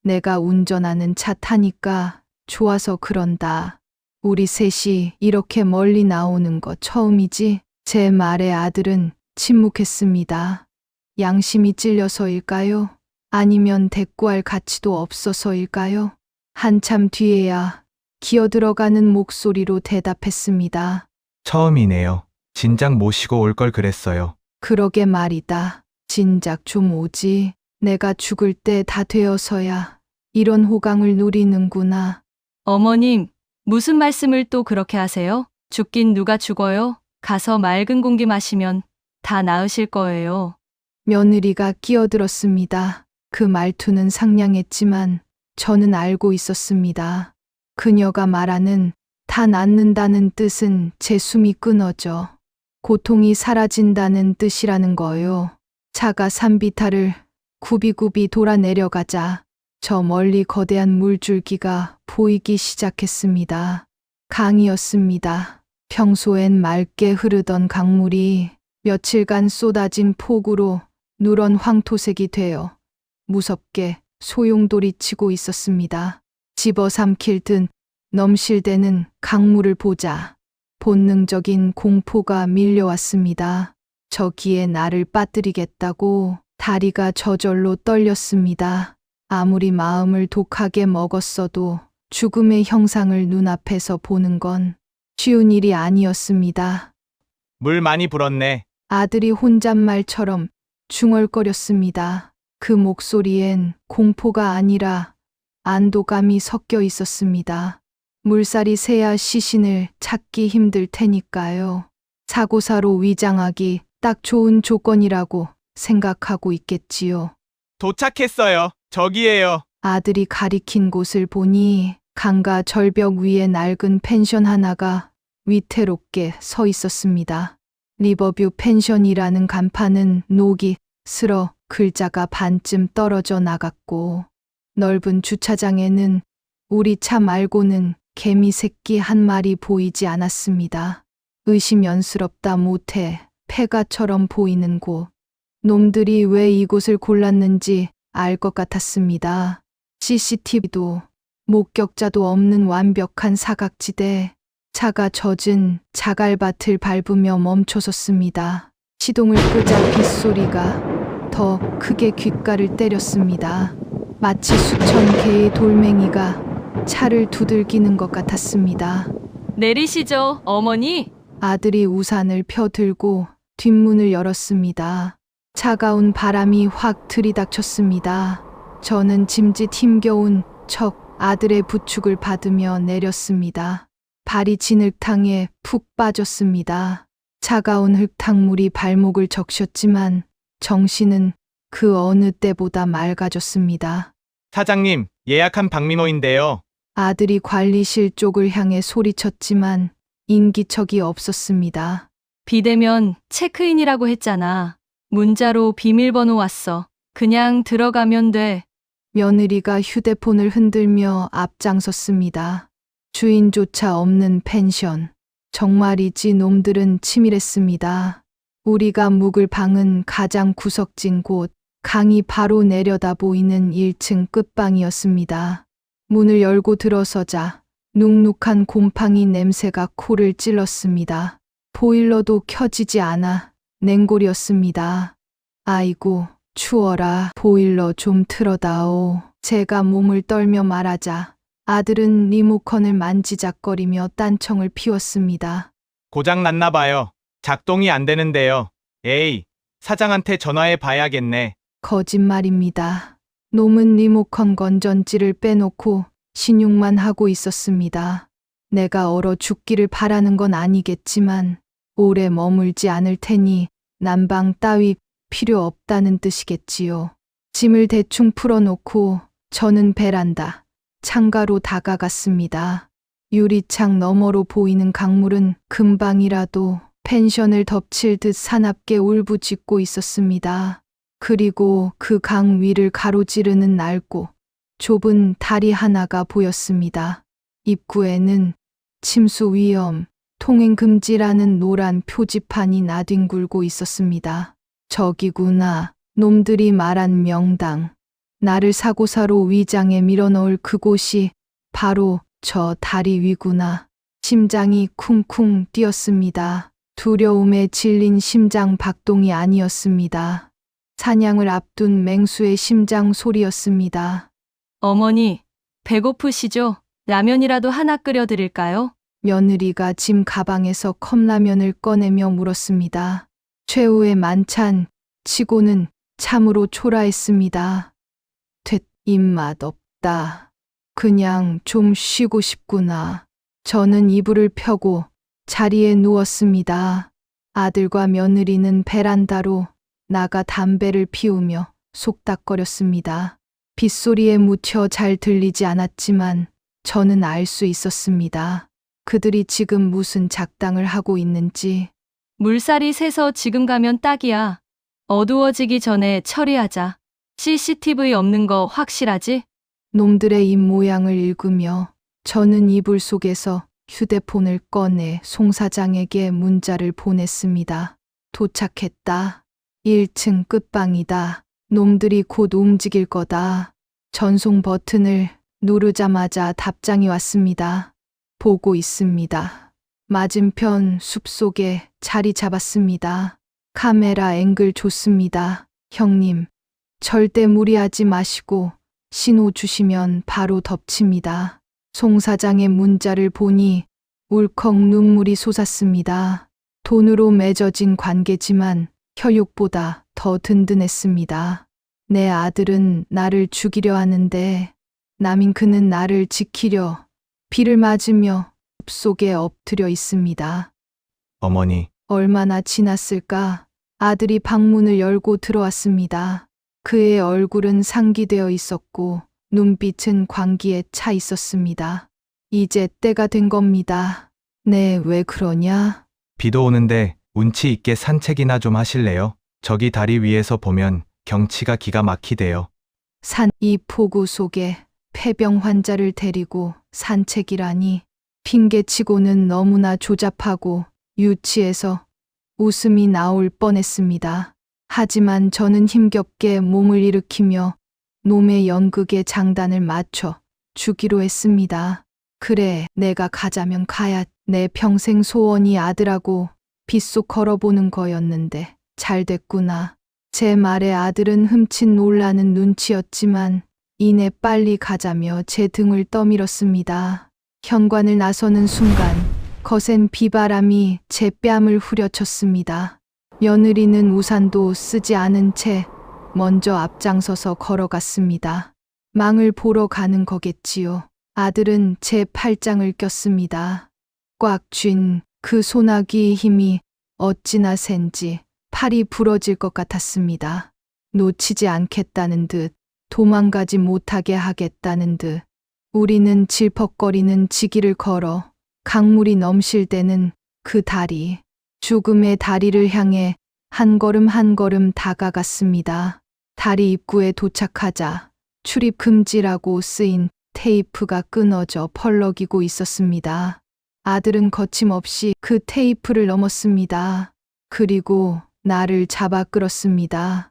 내가 운전하는 차 타니까 좋아서 그런다. 우리 셋이 이렇게 멀리 나오는 거 처음이지? 제 말에 아들은 침묵했습니다. 양심이 찔려서일까요? 아니면 대꾸할 가치도 없어서일까요? 한참 뒤에야 기어들어가는 목소리로 대답했습니다. 처음이네요. 진작 모시고 올 걸 그랬어요. 그러게 말이다. 진작 좀 오지. 내가 죽을 때 다 되어서야 이런 호강을 누리는구나. 어머님, 무슨 말씀을 또 그렇게 하세요? 죽긴 누가 죽어요? 가서 맑은 공기 마시면 다 나으실 거예요. 며느리가 끼어들었습니다. 그 말투는 상냥했지만 저는 알고 있었습니다. 그녀가 말하는 다 낫는다는 뜻은 제 숨이 끊어져 고통이 사라진다는 뜻이라는 거요. 차가 산비탈을 굽이굽이 돌아 내려가자 저 멀리 거대한 물줄기가 보이기 시작했습니다. 강이었습니다. 평소엔 맑게 흐르던 강물이 며칠간 쏟아진 폭우로 누런 황토색이 되어 무섭게 소용돌이치고 있었습니다. 집어삼킬 듯 넘실대는 강물을 보자 본능적인 공포가 밀려왔습니다. 저기에 나를 빠뜨리겠다고 다리가 저절로 떨렸습니다. 아무리 마음을 독하게 먹었어도 죽음의 형상을 눈앞에서 보는 건 쉬운 일이 아니었습니다. 물 많이 불었네. 아들이 혼잣말처럼 중얼거렸습니다. 그 목소리엔 공포가 아니라 안도감이 섞여 있었습니다. 물살이 새야 시신을 찾기 힘들 테니까요. 사고사로 위장하기 딱 좋은 조건이라고 생각하고 있겠지요. 도착했어요. 저기예요. 아들이 가리킨 곳을 보니 강가 절벽 위에 낡은 펜션 하나가 위태롭게 서 있었습니다. 리버뷰 펜션이라는 간판은 녹이 슬어 글자가 반쯤 떨어져 나갔고, 넓은 주차장에는 우리 차 말고는 개미 새끼 한 마리 보이지 않았습니다. 의심연스럽다 못해 폐가처럼 보이는 곳. 놈들이 왜 이곳을 골랐는지 알 것 같았습니다. CCTV도 목격자도 없는 완벽한 사각지대. 차가 젖은 자갈밭을 밟으며 멈춰섰습니다. 시동을 끄자 빗소리가 더 크게 귓가를 때렸습니다. 마치 수천 개의 돌멩이가 차를 두들기는 것 같았습니다. 내리시죠, 어머니. 아들이 우산을 펴들고 뒷문을 열었습니다. 차가운 바람이 확 들이닥쳤습니다. 저는 짐짓 힘겨운 척 아들의 부축을 받으며 내렸습니다. 발이 진흙탕에 푹 빠졌습니다. 차가운 흙탕물이 발목을 적셨지만 정신은 그 어느 때보다 맑아졌습니다. 사장님, 예약한 박민호인데요. 아들이 관리실 쪽을 향해 소리쳤지만 인기척이 없었습니다. 비대면 체크인이라고 했잖아. 문자로 비밀번호 왔어. 그냥 들어가면 돼. 며느리가 휴대폰을 흔들며 앞장섰습니다. 주인조차 없는 펜션. 정말이지 놈들은 치밀했습니다. 우리가 묵을 방은 가장 구석진 곳, 강이 바로 내려다 보이는 1층 끝방이었습니다. 문을 열고 들어서자 눅눅한 곰팡이 냄새가 코를 찔렀습니다. 보일러도 켜지지 않아 냉골이었습니다. 아이고, 추워라. 보일러 좀 틀어다오. 제가 몸을 떨며 말하자 아들은 리모컨을 만지작거리며 딴청을 피웠습니다. 고장 났나 봐요. 작동이 안 되는데요. 에이, 사장한테 전화해 봐야겠네. 거짓말입니다. 놈은 리모컨 건전지를 빼놓고 신용만 하고 있었습니다. 내가 얼어 죽기를 바라는 건 아니겠지만 오래 머물지 않을 테니 난방 따위 필요 없다는 뜻이겠지요. 짐을 대충 풀어놓고 저는 베란다, 창가로 다가갔습니다. 유리창 너머로 보이는 강물은 금방이라도 펜션을 덮칠 듯 사납게 울부짖고 있었습니다. 그리고 그 강 위를 가로지르는 낡고 좁은 다리 하나가 보였습니다. 입구에는 침수 위험, 통행 금지라는 노란 표지판이 나뒹굴고 있었습니다. 저기구나. 놈들이 말한 명당. 나를 사고사로 위장에 밀어넣을 그곳이 바로 저 다리 위구나. 심장이 쿵쿵 뛰었습니다. 두려움에 질린 심장 박동이 아니었습니다. 사냥을 앞둔 맹수의 심장 소리였습니다. 어머니, 배고프시죠? 라면이라도 하나 끓여드릴까요? 며느리가 짐 가방에서 컵라면을 꺼내며 물었습니다. 최후의 만찬 치고는 참으로 초라했습니다. 됐, 입맛 없다. 그냥 좀 쉬고 싶구나. 저는 이불을 펴고 자리에 누웠습니다. 아들과 며느리는 베란다로 나가 담배를 피우며 속닥거렸습니다. 빗소리에 묻혀 잘 들리지 않았지만 저는 알 수 있었습니다. 그들이 지금 무슨 작당을 하고 있는지. 물살이 새서 지금 가면 딱이야. 어두워지기 전에 처리하자. CCTV 없는 거 확실하지? 놈들의 입 모양을 읽으며 저는 이불 속에서 휴대폰을 꺼내 송 사장에게 문자를 보냈습니다. 도착했다. 1층 끝방이다. 놈들이 곧 움직일 거다. 전송 버튼을 누르자마자 답장이 왔습니다. 보고 있습니다. 맞은편 숲속에 자리 잡았습니다. 카메라 앵글 좋습니다. 형님, 절대 무리하지 마시고 신호 주시면 바로 덮칩니다. 송 사장의 문자를 보니 울컥 눈물이 솟았습니다. 돈으로 맺어진 관계지만 혈육보다 더 든든했습니다. 내 아들은 나를 죽이려 하는데 남인 그는 나를 지키려 비를 맞으며 숲속에 엎드려 있습니다. 어머니, 얼마나 지났을까? 아들이 방문을 열고 들어왔습니다. 그의 얼굴은 상기되어 있었고 눈빛은 광기에 차 있었습니다. 이제 때가 된 겁니다. 네, 왜 그러냐? 비도 오는데 운치 있게 산책이나 좀 하실래요? 저기 다리 위에서 보면 경치가 기가 막히대요. 산 이 폭우 속에 폐병 환자를 데리고 산책이라니. 핑계치고는 너무나 조잡하고 유치해서 웃음이 나올 뻔했습니다. 하지만 저는 힘겹게 몸을 일으키며 놈의 연극의 장단을 맞춰 주기로 했습니다. 그래, 내가 가자면 가야. 내 평생 소원이 아들하고 빗속 걸어보는 거였는데 잘 됐구나. 제 말에 아들은 흠칫 놀라는 눈치였지만 이내 빨리 가자며 제 등을 떠밀었습니다. 현관을 나서는 순간 거센 비바람이 제 뺨을 후려쳤습니다. 며느리는 우산도 쓰지 않은 채 먼저 앞장서서 걸어갔습니다. 망을 보러 가는 거겠지요. 아들은 제 팔짱을 꼈습니다. 꽉 쥔 그 소나기의 힘이 어찌나 센지 팔이 부러질 것 같았습니다. 놓치지 않겠다는 듯, 도망가지 못하게 하겠다는 듯. 우리는 질퍽거리는 지기를 걸어 강물이 넘실 때는 그 다리, 죽음의 다리를 향해 한 걸음 한 걸음 다가갔습니다. 다리 입구에 도착하자 출입 금지라고 쓰인 테이프가 끊어져 펄럭이고 있었습니다. 아들은 거침없이 그 테이프를 넘었습니다. 그리고 나를 잡아 끌었습니다.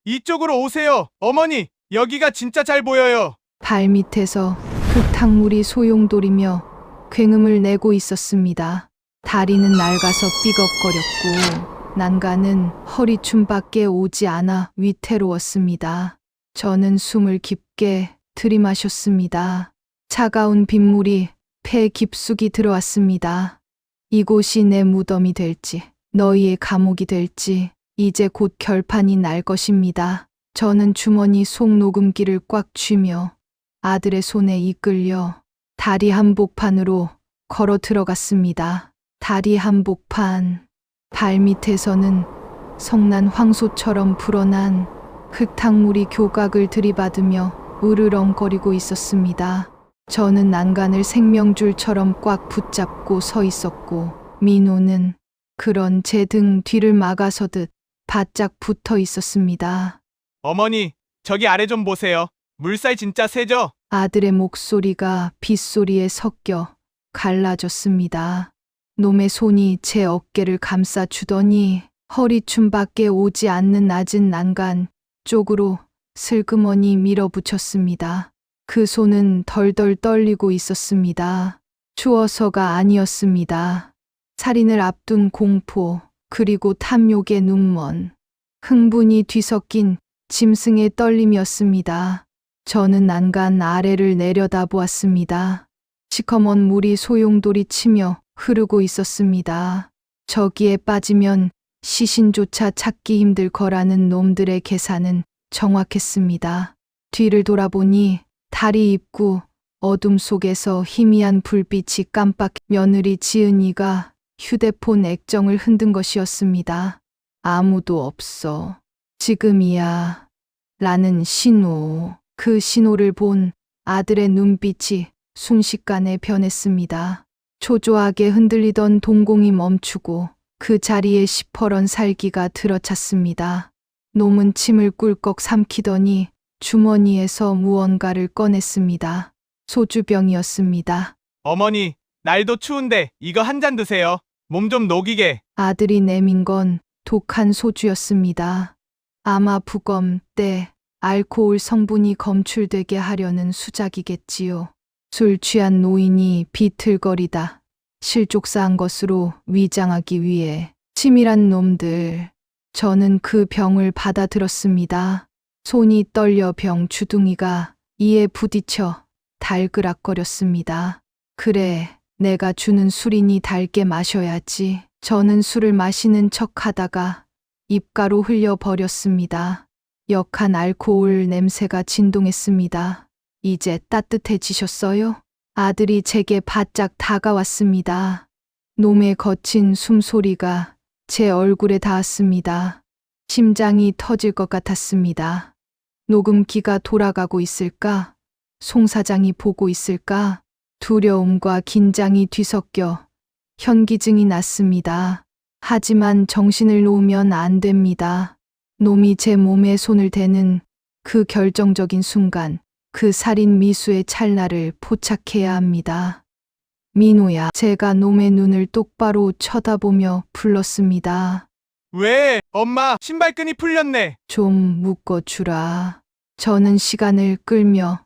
이쪽으로 오세요, 어머니. 여기가 진짜 잘 보여요. 발밑에서 흙탕물이 소용돌이며 굉음을 내고 있었습니다. 다리는 낡아서 삐걱거렸고 난간은 허리춤밖에 오지 않아 위태로웠습니다. 저는 숨을 깊게 들이마셨습니다. 차가운 빗물이 폐 깊숙이 들어왔습니다. 이곳이 내 무덤이 될지 너희의 감옥이 될지 이제 곧 결판이 날 것입니다. 저는 주머니 속 녹음기를 꽉 쥐며 아들의 손에 이끌려 다리 한복판으로 걸어 들어갔습니다. 다리 한복판. 발밑에서는 성난 황소처럼 불어난 흙탕물이 교각을 들이받으며 으르렁거리고 있었습니다. 저는 난간을 생명줄처럼 꽉 붙잡고 서 있었고 민호는 그런 제 등 뒤를 막아서듯 바짝 붙어 있었습니다. 어머니, 저기 아래 좀 보세요. 물살 진짜 세죠? 아들의 목소리가 빗소리에 섞여 갈라졌습니다. 놈의 손이 제 어깨를 감싸주더니 허리춤밖에 오지 않는 낮은 난간 쪽으로 슬그머니 밀어붙였습니다. 그 손은 덜덜 떨리고 있었습니다. 추워서가 아니었습니다. 살인을 앞둔 공포, 그리고 탐욕의 눈먼, 흥분이 뒤섞인 짐승의 떨림이었습니다. 저는 난간 아래를 내려다보았습니다. 시커먼 물이 소용돌이 치며 흐르고 있었습니다. 저기에 빠지면 시신조차 찾기 힘들 거라는 놈들의 계산은 정확했습니다. 뒤를 돌아보니 다리 입구 어둠 속에서 희미한 불빛이 깜빡 며느리 지은이가 휴대폰 액정을 흔든 것이었습니다. 아무도 없어. 지금이야. 라는 신호. 그 신호를 본 아들의 눈빛이 순식간에 변했습니다. 초조하게 흔들리던 동공이 멈추고 그 자리에 시퍼런 살기가 들어찼습니다. 놈은 침을 꿀꺽 삼키더니 주머니에서 무언가를 꺼냈습니다. 소주병이었습니다. 어머니, 날도 추운데 이거 한 잔 드세요. 몸 좀 녹이게. 아들이 내민 건 독한 소주였습니다. 아마 부검 때 알코올 성분이 검출되게 하려는 수작이겠지요. 술 취한 노인이 비틀거리다 실족사한 것으로 위장하기 위해 치밀한 놈들. 저는 그 병을 받아들었습니다. 손이 떨려 병 주둥이가 이에 부딪혀 달그락거렸습니다. 그래, 내가 주는 술이니 달게 마셔야지. 저는 술을 마시는 척하다가 입가로 흘려버렸습니다. 역한 알코올 냄새가 진동했습니다. 이제 따뜻해지셨어요? 아들이 제게 바짝 다가왔습니다. 놈의 거친 숨소리가 제 얼굴에 닿았습니다. 심장이 터질 것 같았습니다. 녹음기가 돌아가고 있을까? 송 사장이 보고 있을까? 두려움과 긴장이 뒤섞여 현기증이 났습니다. 하지만 정신을 놓으면 안 됩니다. 놈이 제 몸에 손을 대는 그 결정적인 순간, 그 살인 미수의 찰나를 포착해야 합니다. 민호야, 제가 놈의 눈을 똑바로 쳐다보며 불렀습니다. 왜? 엄마, 신발끈이 풀렸네. 좀 묶어주라. 저는 시간을 끌며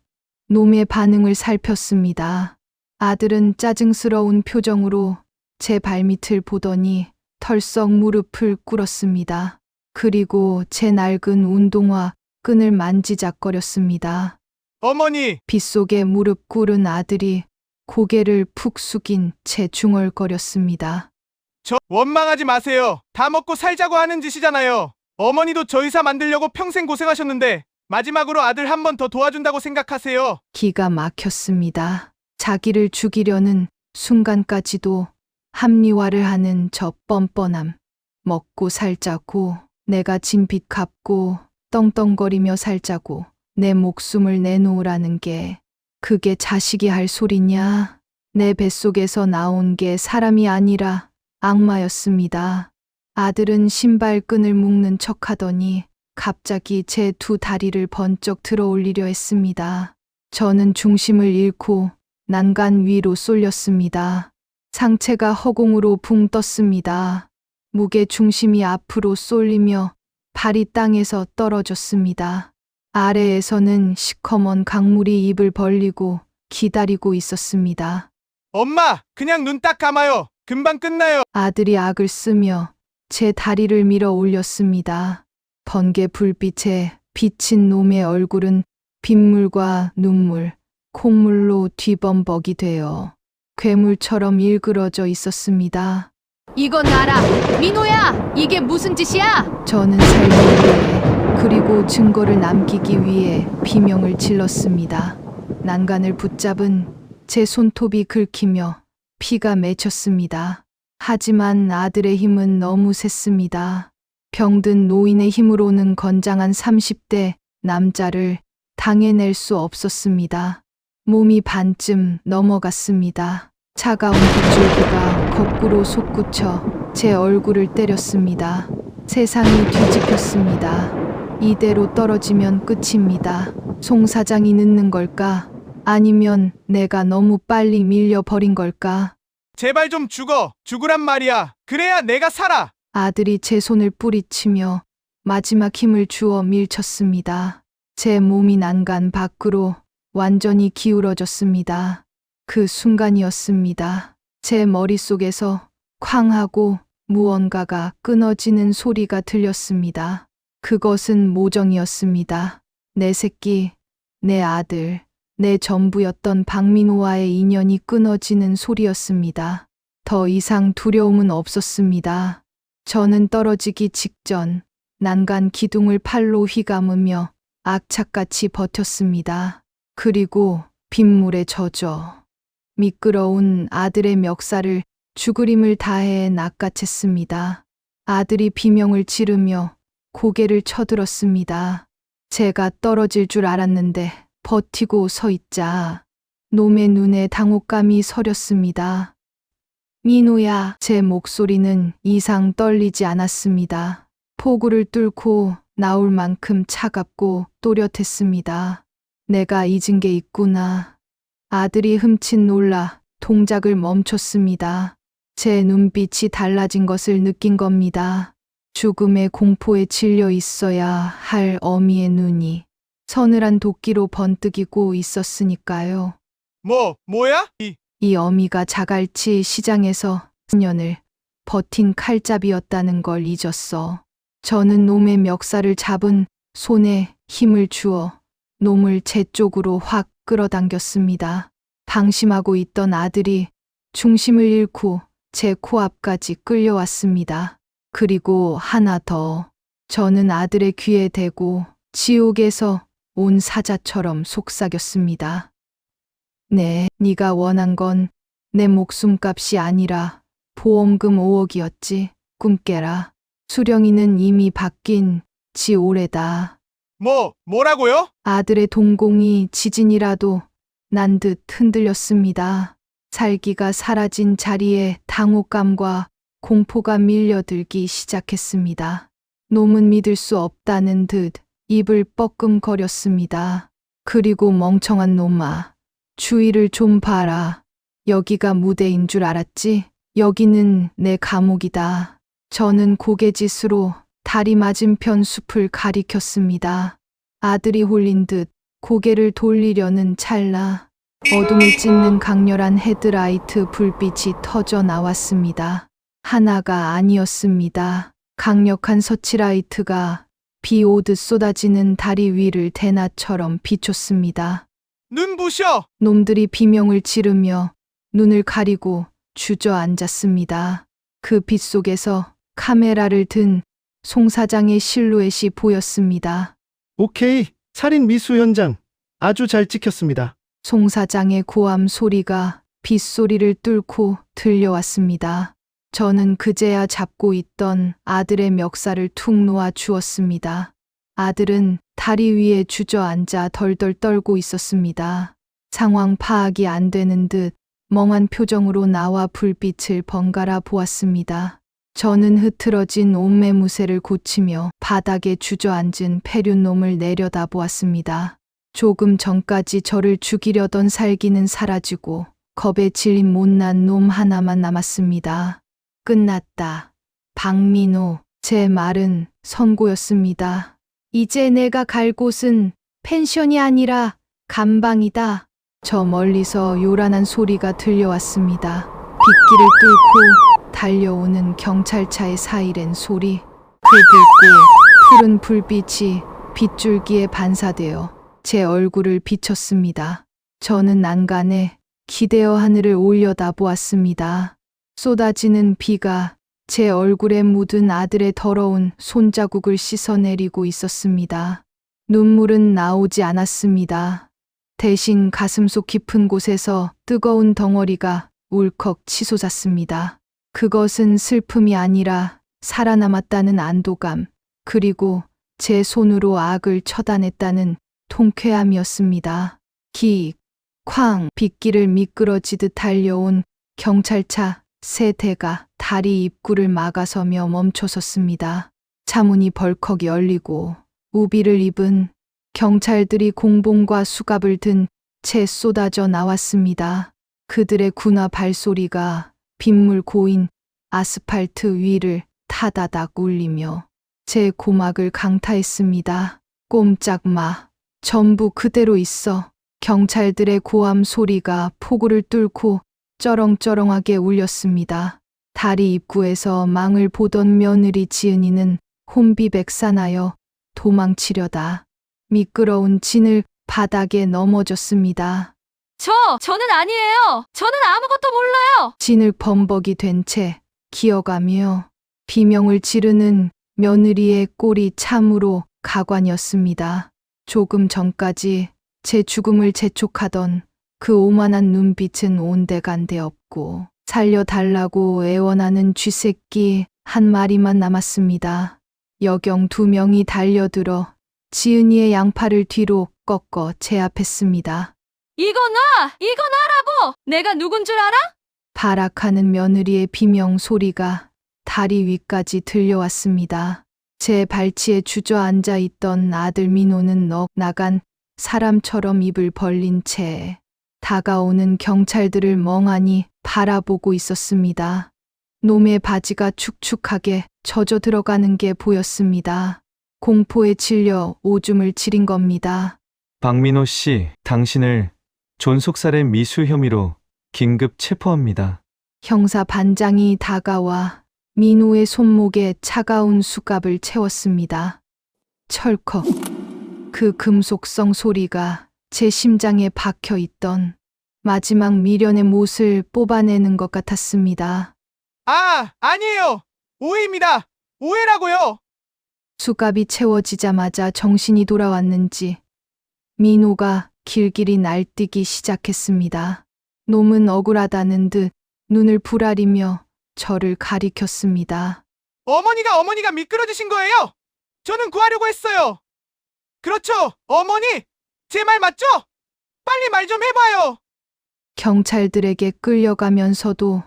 놈의 반응을 살폈습니다. 아들은 짜증스러운 표정으로 제 발밑을 보더니 털썩 무릎을 꿇었습니다. 그리고 제 낡은 운동화 끈을 만지작거렸습니다. 어머니, 빗속에 무릎 꿇은 아들이 고개를 푹 숙인 채 중얼거렸습니다. 저 원망하지 마세요. 다 먹고 살자고 하는 짓이잖아요. 어머니도 저 의사 만들려고 평생 고생하셨는데 마지막으로 아들 한 번 더 도와준다고 생각하세요. 기가 막혔습니다. 자기를 죽이려는 순간까지도 합리화를 하는 저 뻔뻔함. 먹고 살자고, 내가 진 빚 갚고 떵떵거리며 살자고 내 목숨을 내놓으라는 게 그게 자식이 할 소리냐? 내 뱃속에서 나온 게 사람이 아니라 악마였습니다. 아들은 신발끈을 묶는 척하더니 갑자기 제 두 다리를 번쩍 들어 올리려 했습니다. 저는 중심을 잃고 난간 위로 쏠렸습니다. 상체가 허공으로 붕 떴습니다. 무게 중심이 앞으로 쏠리며 발이 땅에서 떨어졌습니다. 아래에서는 시커먼 강물이 입을 벌리고 기다리고 있었습니다. 엄마, 그냥 눈 딱 감아요. 금방 끝나요. 아들이 악을 쓰며 제 다리를 밀어 올렸습니다. 번개 불빛에 비친 놈의 얼굴은 빗물과 눈물, 콧물로 뒤범벅이 되어 괴물처럼 일그러져 있었습니다. 이건 알아. 민호야, 이게 무슨 짓이야? 저는 살기 위해 그리고 증거를 남기기 위해 비명을 질렀습니다. 난간을 붙잡은 제 손톱이 긁히며 피가 맺혔습니다. 하지만 아들의 힘은 너무 셌습니다. 병든 노인의 힘으로는 건장한 30대 남자를 당해낼 수 없었습니다. 몸이 반쯤 넘어갔습니다. 차가운 빗줄기가 거꾸로 솟구쳐 제 얼굴을 때렸습니다. 세상이 뒤집혔습니다. 이대로 떨어지면 끝입니다. 송 사장이 늦는 걸까? 아니면 내가 너무 빨리 밀려버린 걸까? 제발 좀 죽어. 죽으란 말이야. 그래야 내가 살아. 아들이 제 손을 뿌리치며 마지막 힘을 주어 밀쳤습니다. 제 몸이 난간 밖으로 완전히 기울어졌습니다. 그 순간이었습니다. 제 머릿속에서 쾅 하고 무언가가 끊어지는 소리가 들렸습니다. 그것은 모정이었습니다. 내 새끼, 내 아들, 내 전부였던 박민호와의 인연이 끊어지는 소리였습니다. 더 이상 두려움은 없었습니다. 저는 떨어지기 직전 난간 기둥을 팔로 휘감으며 악착같이 버텼습니다. 그리고 빗물에 젖어 미끄러운 아들의 멱살을 죽으림을 다해 낚아챘습니다. 아들이 비명을 지르며 고개를 쳐들었습니다. 제가 떨어질 줄 알았는데 버티고 서 있자 놈의 눈에 당혹감이 서렸습니다. 민호야, 제 목소리는 이상 떨리지 않았습니다. 폭우를 뚫고 나올 만큼 차갑고 또렷했습니다. 내가 잊은 게 있구나. 아들이 흠칫 놀라 동작을 멈췄습니다. 제 눈빛이 달라진 것을 느낀 겁니다. 죽음의 공포에 질려 있어야 할 어미의 눈이 서늘한 도끼로 번뜩이고 있었으니까요. 뭐야? 이 어미가 자갈치 시장에서 10년을 버틴 칼잡이였다는 걸 잊었어. 저는 놈의 멱살을 잡은 손에 힘을 주어 놈을 제 쪽으로 확 끌어당겼습니다. 방심하고 있던 아들이 중심을 잃고 제 코앞까지 끌려왔습니다. 그리고 하나 더. 저는 아들의 귀에 대고 지옥에서 온 사자처럼 속삭였습니다. 네, 네가 원한 건 내 목숨값이 아니라 보험금 5억이었지. 꿈 깨라. 수령이는 이미 바뀐 지 오래다. 뭐라고요? 아들의 동공이 지진이라도 난 듯 흔들렸습니다. 살기가 사라진 자리에 당혹감과 공포가 밀려들기 시작했습니다. 놈은 믿을 수 없다는 듯 입을 뻐끔거렸습니다. 그리고 멍청한 놈아, 주위를 좀 봐라. 여기가 무대인 줄 알았지? 여기는 내 감옥이다. 저는 고개짓으로 다리 맞은편 숲을 가리켰습니다. 아들이 홀린 듯 고개를 돌리려는 찰나 어둠을 찢는 강렬한 헤드라이트 불빛이 터져 나왔습니다. 하나가 아니었습니다. 강력한 서치라이트가 비 오듯 쏟아지는 다리 위를 대낮처럼 비췄습니다. 눈 부셔! 놈들이 비명을 지르며 눈을 가리고 주저앉았습니다. 그 빛 속에서 카메라를 든 송 사장의 실루엣이 보였습니다. 오케이. 살인 미수 현장. 아주 잘 찍혔습니다. 송 사장의 고함 소리가 빗소리를 뚫고 들려왔습니다. 저는 그제야 잡고 있던 아들의 멱살을 툭 놓아 주었습니다. 아들은 다리 위에 주저앉아 덜덜 떨고 있었습니다. 상황 파악이 안 되는 듯 멍한 표정으로 나와 불빛을 번갈아 보았습니다. 저는 흐트러진 옷매무새를 고치며 바닥에 주저앉은 패륜놈을 내려다 보았습니다. 조금 전까지 저를 죽이려던 살기는 사라지고 겁에 질린 못난 놈 하나만 남았습니다. 끝났다. 박민호. 제 말은 선고였습니다. 이제 내가 갈 곳은 펜션이 아니라 감방이다. 저 멀리서 요란한 소리가 들려왔습니다. 빗길을 뚫고 달려오는 경찰차의 사이렌 소리. 그 붉고 푸른 불빛이 빗줄기에 반사되어 제 얼굴을 비췄습니다. 저는 난간에 기대어 하늘을 올려다 보았습니다. 쏟아지는 비가 제 얼굴에 묻은 아들의 더러운 손자국을 씻어내리고 있었습니다. 눈물은 나오지 않았습니다. 대신 가슴속 깊은 곳에서 뜨거운 덩어리가 울컥 치솟았습니다. 그것은 슬픔이 아니라 살아남았다는 안도감, 그리고 제 손으로 악을 처단했다는 통쾌함이었습니다. 기, 쾅, 빗길을 미끄러지듯 달려온 경찰차 세 대가 다리 입구를 막아서며 멈춰섰습니다. 차문이 벌컥 열리고 우비를 입은 경찰들이 공봉과 수갑을 든 채 쏟아져 나왔습니다. 그들의 군화 발소리가 빗물 고인 아스팔트 위를 타다닥 울리며 제 고막을 강타했습니다. 꼼짝 마. 전부 그대로 있어. 경찰들의 고함 소리가 폭우를 뚫고 쩌렁쩌렁하게 울렸습니다. 다리 입구에서 망을 보던 며느리 지은이는 혼비백산하여 도망치려다 미끄러운 진을 바닥에 넘어졌습니다. 저는 아니에요. 저는 아무것도 몰라요. 진을 범벅이 된 채 기어가며 비명을 지르는 며느리의 꼴이 참으로 가관이었습니다. 조금 전까지 제 죽음을 재촉하던 그 오만한 눈빛은 온데간데 없고 살려달라고 애원하는 쥐새끼 한 마리만 남았습니다. 여경 2명이 달려들어 지은이의 양팔을 뒤로 꺾어 제압했습니다. 이거 나라고! 내가 누군 줄 알아? 발악하는 며느리의 비명 소리가 다리 위까지 들려왔습니다. 제 발치에 주저앉아 있던 아들 민호는 넋 나간 사람처럼 입을 벌린 채 다가오는 경찰들을 멍하니 바라보고 있었습니다. 놈의 바지가 축축하게 젖어 들어가는 게 보였습니다. 공포에 질려 오줌을 지린 겁니다. 박민호 씨, 당신을 존속살인 미수 혐의로 긴급 체포합니다. 형사 반장이 다가와 민호의 손목에 차가운 수갑을 채웠습니다. 철컥. 그 금속성 소리가 제 심장에 박혀 있던 마지막 미련의 못을 뽑아내는 것 같았습니다. 아니에요. 오해입니다. 오해라고요. 수갑이 채워지자마자 정신이 돌아왔는지 민호가 길길이 날뛰기 시작했습니다. 놈은 억울하다는 듯 눈을 부라리며 저를 가리켰습니다. 어머니가 미끄러지신 거예요. 저는 구하려고 했어요. 그렇죠, 어머니. 제 말 맞죠? 빨리 말 좀 해봐요. 경찰들에게 끌려가면서도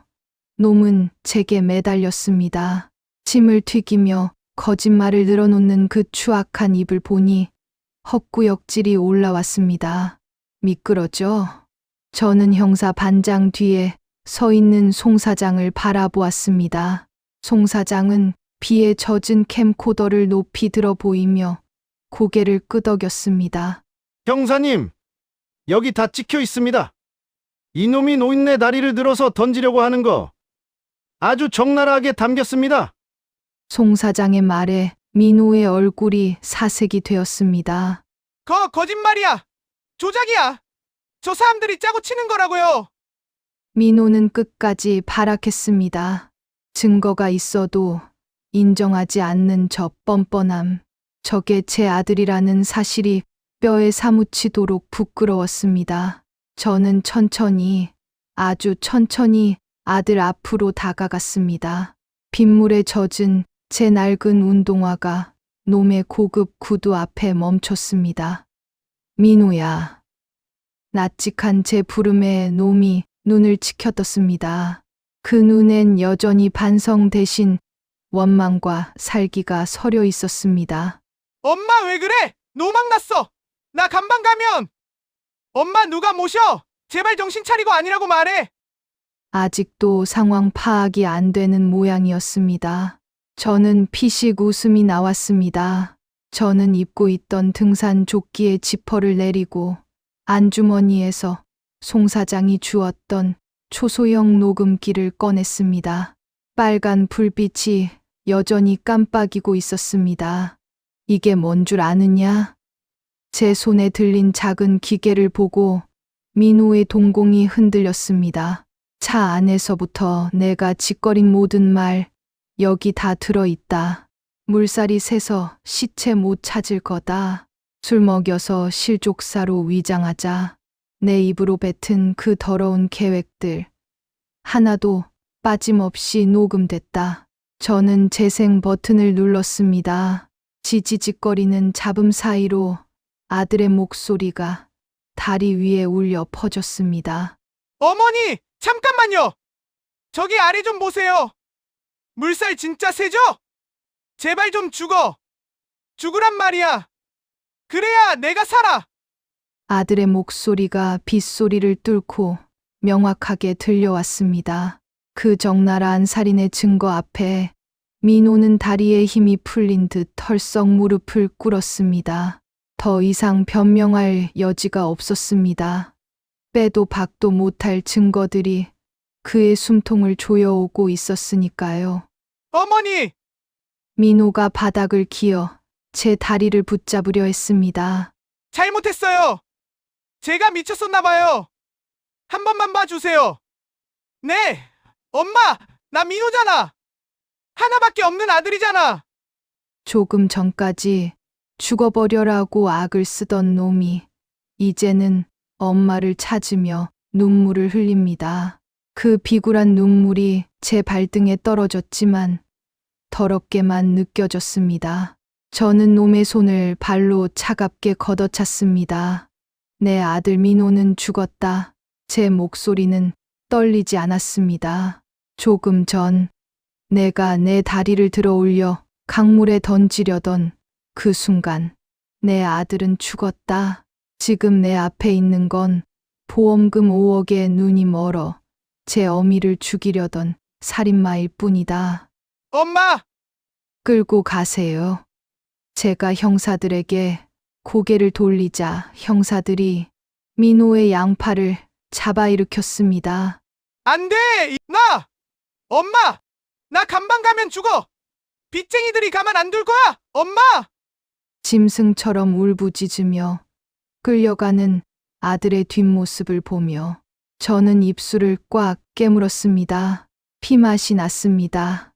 놈은 제게 매달렸습니다. 침을 튀기며 거짓말을 늘어놓는 그 추악한 입을 보니 헛구역질이 올라왔습니다. 미끄러져. 저는 형사 반장 뒤에 서 있는 송 사장을 바라보았습니다. 송 사장은 비에 젖은 캠코더를 높이 들어 보이며 고개를 끄덕였습니다. 형사님, 여기 다 찍혀 있습니다. 이놈이 노인네 다리를 들어서 던지려고 하는 거 아주 적나라하게 담겼습니다. 송 사장의 말에 민호의 얼굴이 사색이 되었습니다. 거짓말이야. 조작이야. 저 사람들이 짜고 치는 거라고요. 민호는 끝까지 발악했습니다. 증거가 있어도 인정하지 않는 저 뻔뻔함. 저게 제 아들이라는 사실이 뼈에 사무치도록 부끄러웠습니다. 저는 천천히, 아주 천천히 아들 앞으로 다가갔습니다. 빗물에 젖은 제 낡은 운동화가 놈의 고급 구두 앞에 멈췄습니다. 민호야. 낯익한 제 부름에 놈이 눈을 치켜떴습니다. 그 눈엔 여전히 반성 대신 원망과 살기가 서려 있었습니다. 엄마 왜 그래? 노망 났어. 나 간방 가면. 엄마 누가 모셔? 제발 정신 차리고 아니라고 말해. 아직도 상황 파악이 안 되는 모양이었습니다. 저는 피식 웃음이 나왔습니다. 저는 입고 있던 등산 조끼의 지퍼를 내리고 안주머니에서 송 사장이 주었던 초소형 녹음기를 꺼냈습니다. 빨간 불빛이 여전히 깜빡이고 있었습니다. 이게 뭔 줄 아느냐? 제 손에 들린 작은 기계를 보고 민호의 동공이 흔들렸습니다. 차 안에서부터 내가 짓거린 모든 말 여기 다 들어있다. 물살이 새서 시체 못 찾을 거다. 술 먹여서 실족사로 위장하자. 내 입으로 뱉은 그 더러운 계획들 하나도 빠짐없이 녹음됐다. 저는 재생 버튼을 눌렀습니다. 지지직거리는 잡음 사이로 아들의 목소리가 다리 위에 울려 퍼졌습니다. 어머니, 잠깐만요. 저기 아래 좀 보세요. 물살 진짜 세죠? 제발 좀 죽어. 죽으란 말이야. 그래야 내가 살아. 아들의 목소리가 빗소리를 뚫고 명확하게 들려왔습니다. 그 적나라한 살인의 증거 앞에 민호는 다리에 힘이 풀린 듯 털썩 무릎을 꿇었습니다. 더 이상 변명할 여지가 없었습니다. 빼도 박도 못할 증거들이 그의 숨통을 조여오고 있었으니까요. 어머니! 민호가 바닥을 기어 제 다리를 붙잡으려 했습니다. 잘못했어요. 제가 미쳤었나 봐요. 한 번만 봐주세요. 네, 엄마, 나 민호잖아. 하나밖에 없는 아들이잖아. 조금 전까지 죽어버려라고 악을 쓰던 놈이 이제는 엄마를 찾으며 눈물을 흘립니다. 그 비굴한 눈물이 제 발등에 떨어졌지만 더럽게만 느껴졌습니다. 저는 놈의 손을 발로 차갑게 걷어찼습니다. 내 아들 민호는 죽었다. 제 목소리는 떨리지 않았습니다. 조금 전 내가 내 다리를 들어 올려 강물에 던지려던 그 순간 내 아들은 죽었다. 지금 내 앞에 있는 건 보험금 5억에 눈이 멀어 제 어미를 죽이려던 살인마일 뿐이다. 엄마! 끌고 가세요. 제가 형사들에게 고개를 돌리자 형사들이 민호의 양팔을 잡아 일으켰습니다. 안 돼! 나! 엄마! 나 간방 가면 죽어! 빚쟁이들이 가만 안 둘 거야! 엄마! 짐승처럼 울부짖으며 끌려가는 아들의 뒷모습을 보며 저는 입술을 꽉 깨물었습니다. 피맛이 났습니다.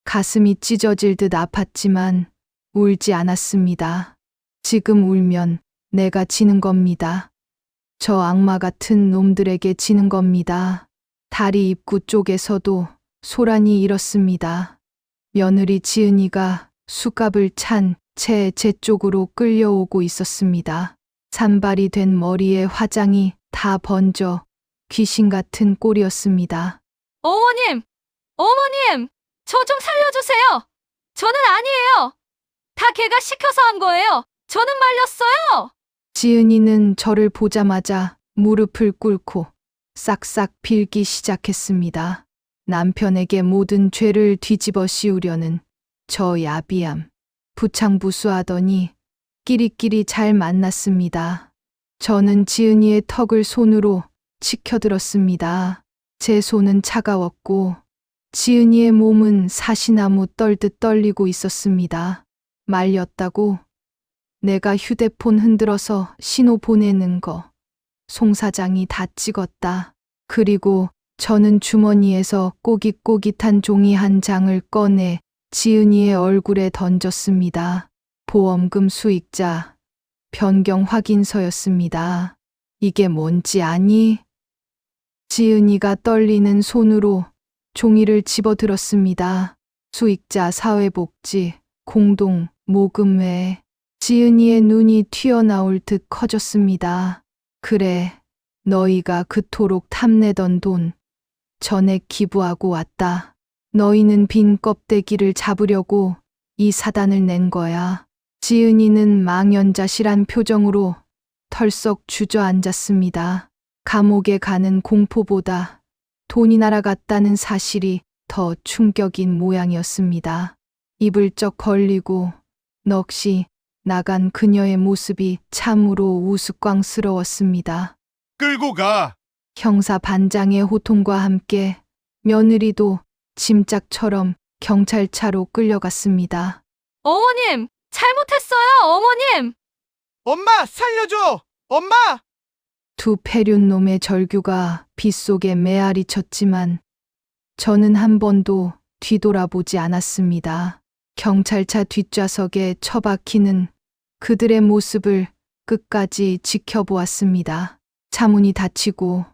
가슴이 찢어질 듯 아팠지만 울지 않았습니다. 지금 울면 내가 지는 겁니다. 저 악마 같은 놈들에게 지는 겁니다. 다리 입구 쪽에서도 소란이 일었습니다. 며느리 지은이가 수갑을 찬 채 제 쪽으로 끌려오고 있었습니다. 산발이 된 머리에 화장이 다 번져 귀신 같은 꼴이었습니다. 어머님! 어머님! 저 좀 살려주세요! 저는 아니에요! 다 걔가 시켜서 한 거예요! 저는 말렸어요! 지은이는 저를 보자마자 무릎을 꿇고 싹싹 빌기 시작했습니다. 남편에게 모든 죄를 뒤집어 씌우려는 저 야비함. 부창부수하더니 끼리끼리 잘 만났습니다. 저는 지은이의 턱을 손으로 치켜들었습니다. 제 손은 차가웠고 지은이의 몸은 사시나무 떨듯 떨리고 있었습니다. 말렸다고? 내가 휴대폰 흔들어서 신호 보내는 거. 송 사장이 다 찍었다. 그리고 저는 주머니에서 꼬깃꼬깃한 종이 한 장을 꺼내 지은이의 얼굴에 던졌습니다. 보험금 수익자 변경 확인서였습니다. 이게 뭔지 아니? 지은이가 떨리는 손으로 종이를 집어들었습니다. 수익자 사회복지 공동 모금회. 지은이의 눈이 튀어나올 듯 커졌습니다. 그래, 너희가 그토록 탐내던 돈 전액 기부하고 왔다. 너희는 빈 껍데기를 잡으려고 이 사단을 낸 거야. 지은이는 망연자실한 표정으로 털썩 주저앉았습니다. 감옥에 가는 공포보다 돈이 날아갔다는 사실이 더 충격인 모양이었습니다. 입을 쩍 벌리고 넋이 나간 그녀의 모습이 참으로 우스꽝스러웠습니다. 끌고 가. 형사 반장의 호통과 함께 며느리도 짐짝처럼 경찰차로 끌려갔습니다. 어머님! 잘못했어요, 어머님! 엄마, 살려줘! 엄마! 두 폐륜놈의 절규가 빗속에 메아리 쳤지만 저는 한 번도 뒤돌아보지 않았습니다. 경찰차 뒷좌석에 처박히는 그들의 모습을 끝까지 지켜보았습니다. 차문이 닫히고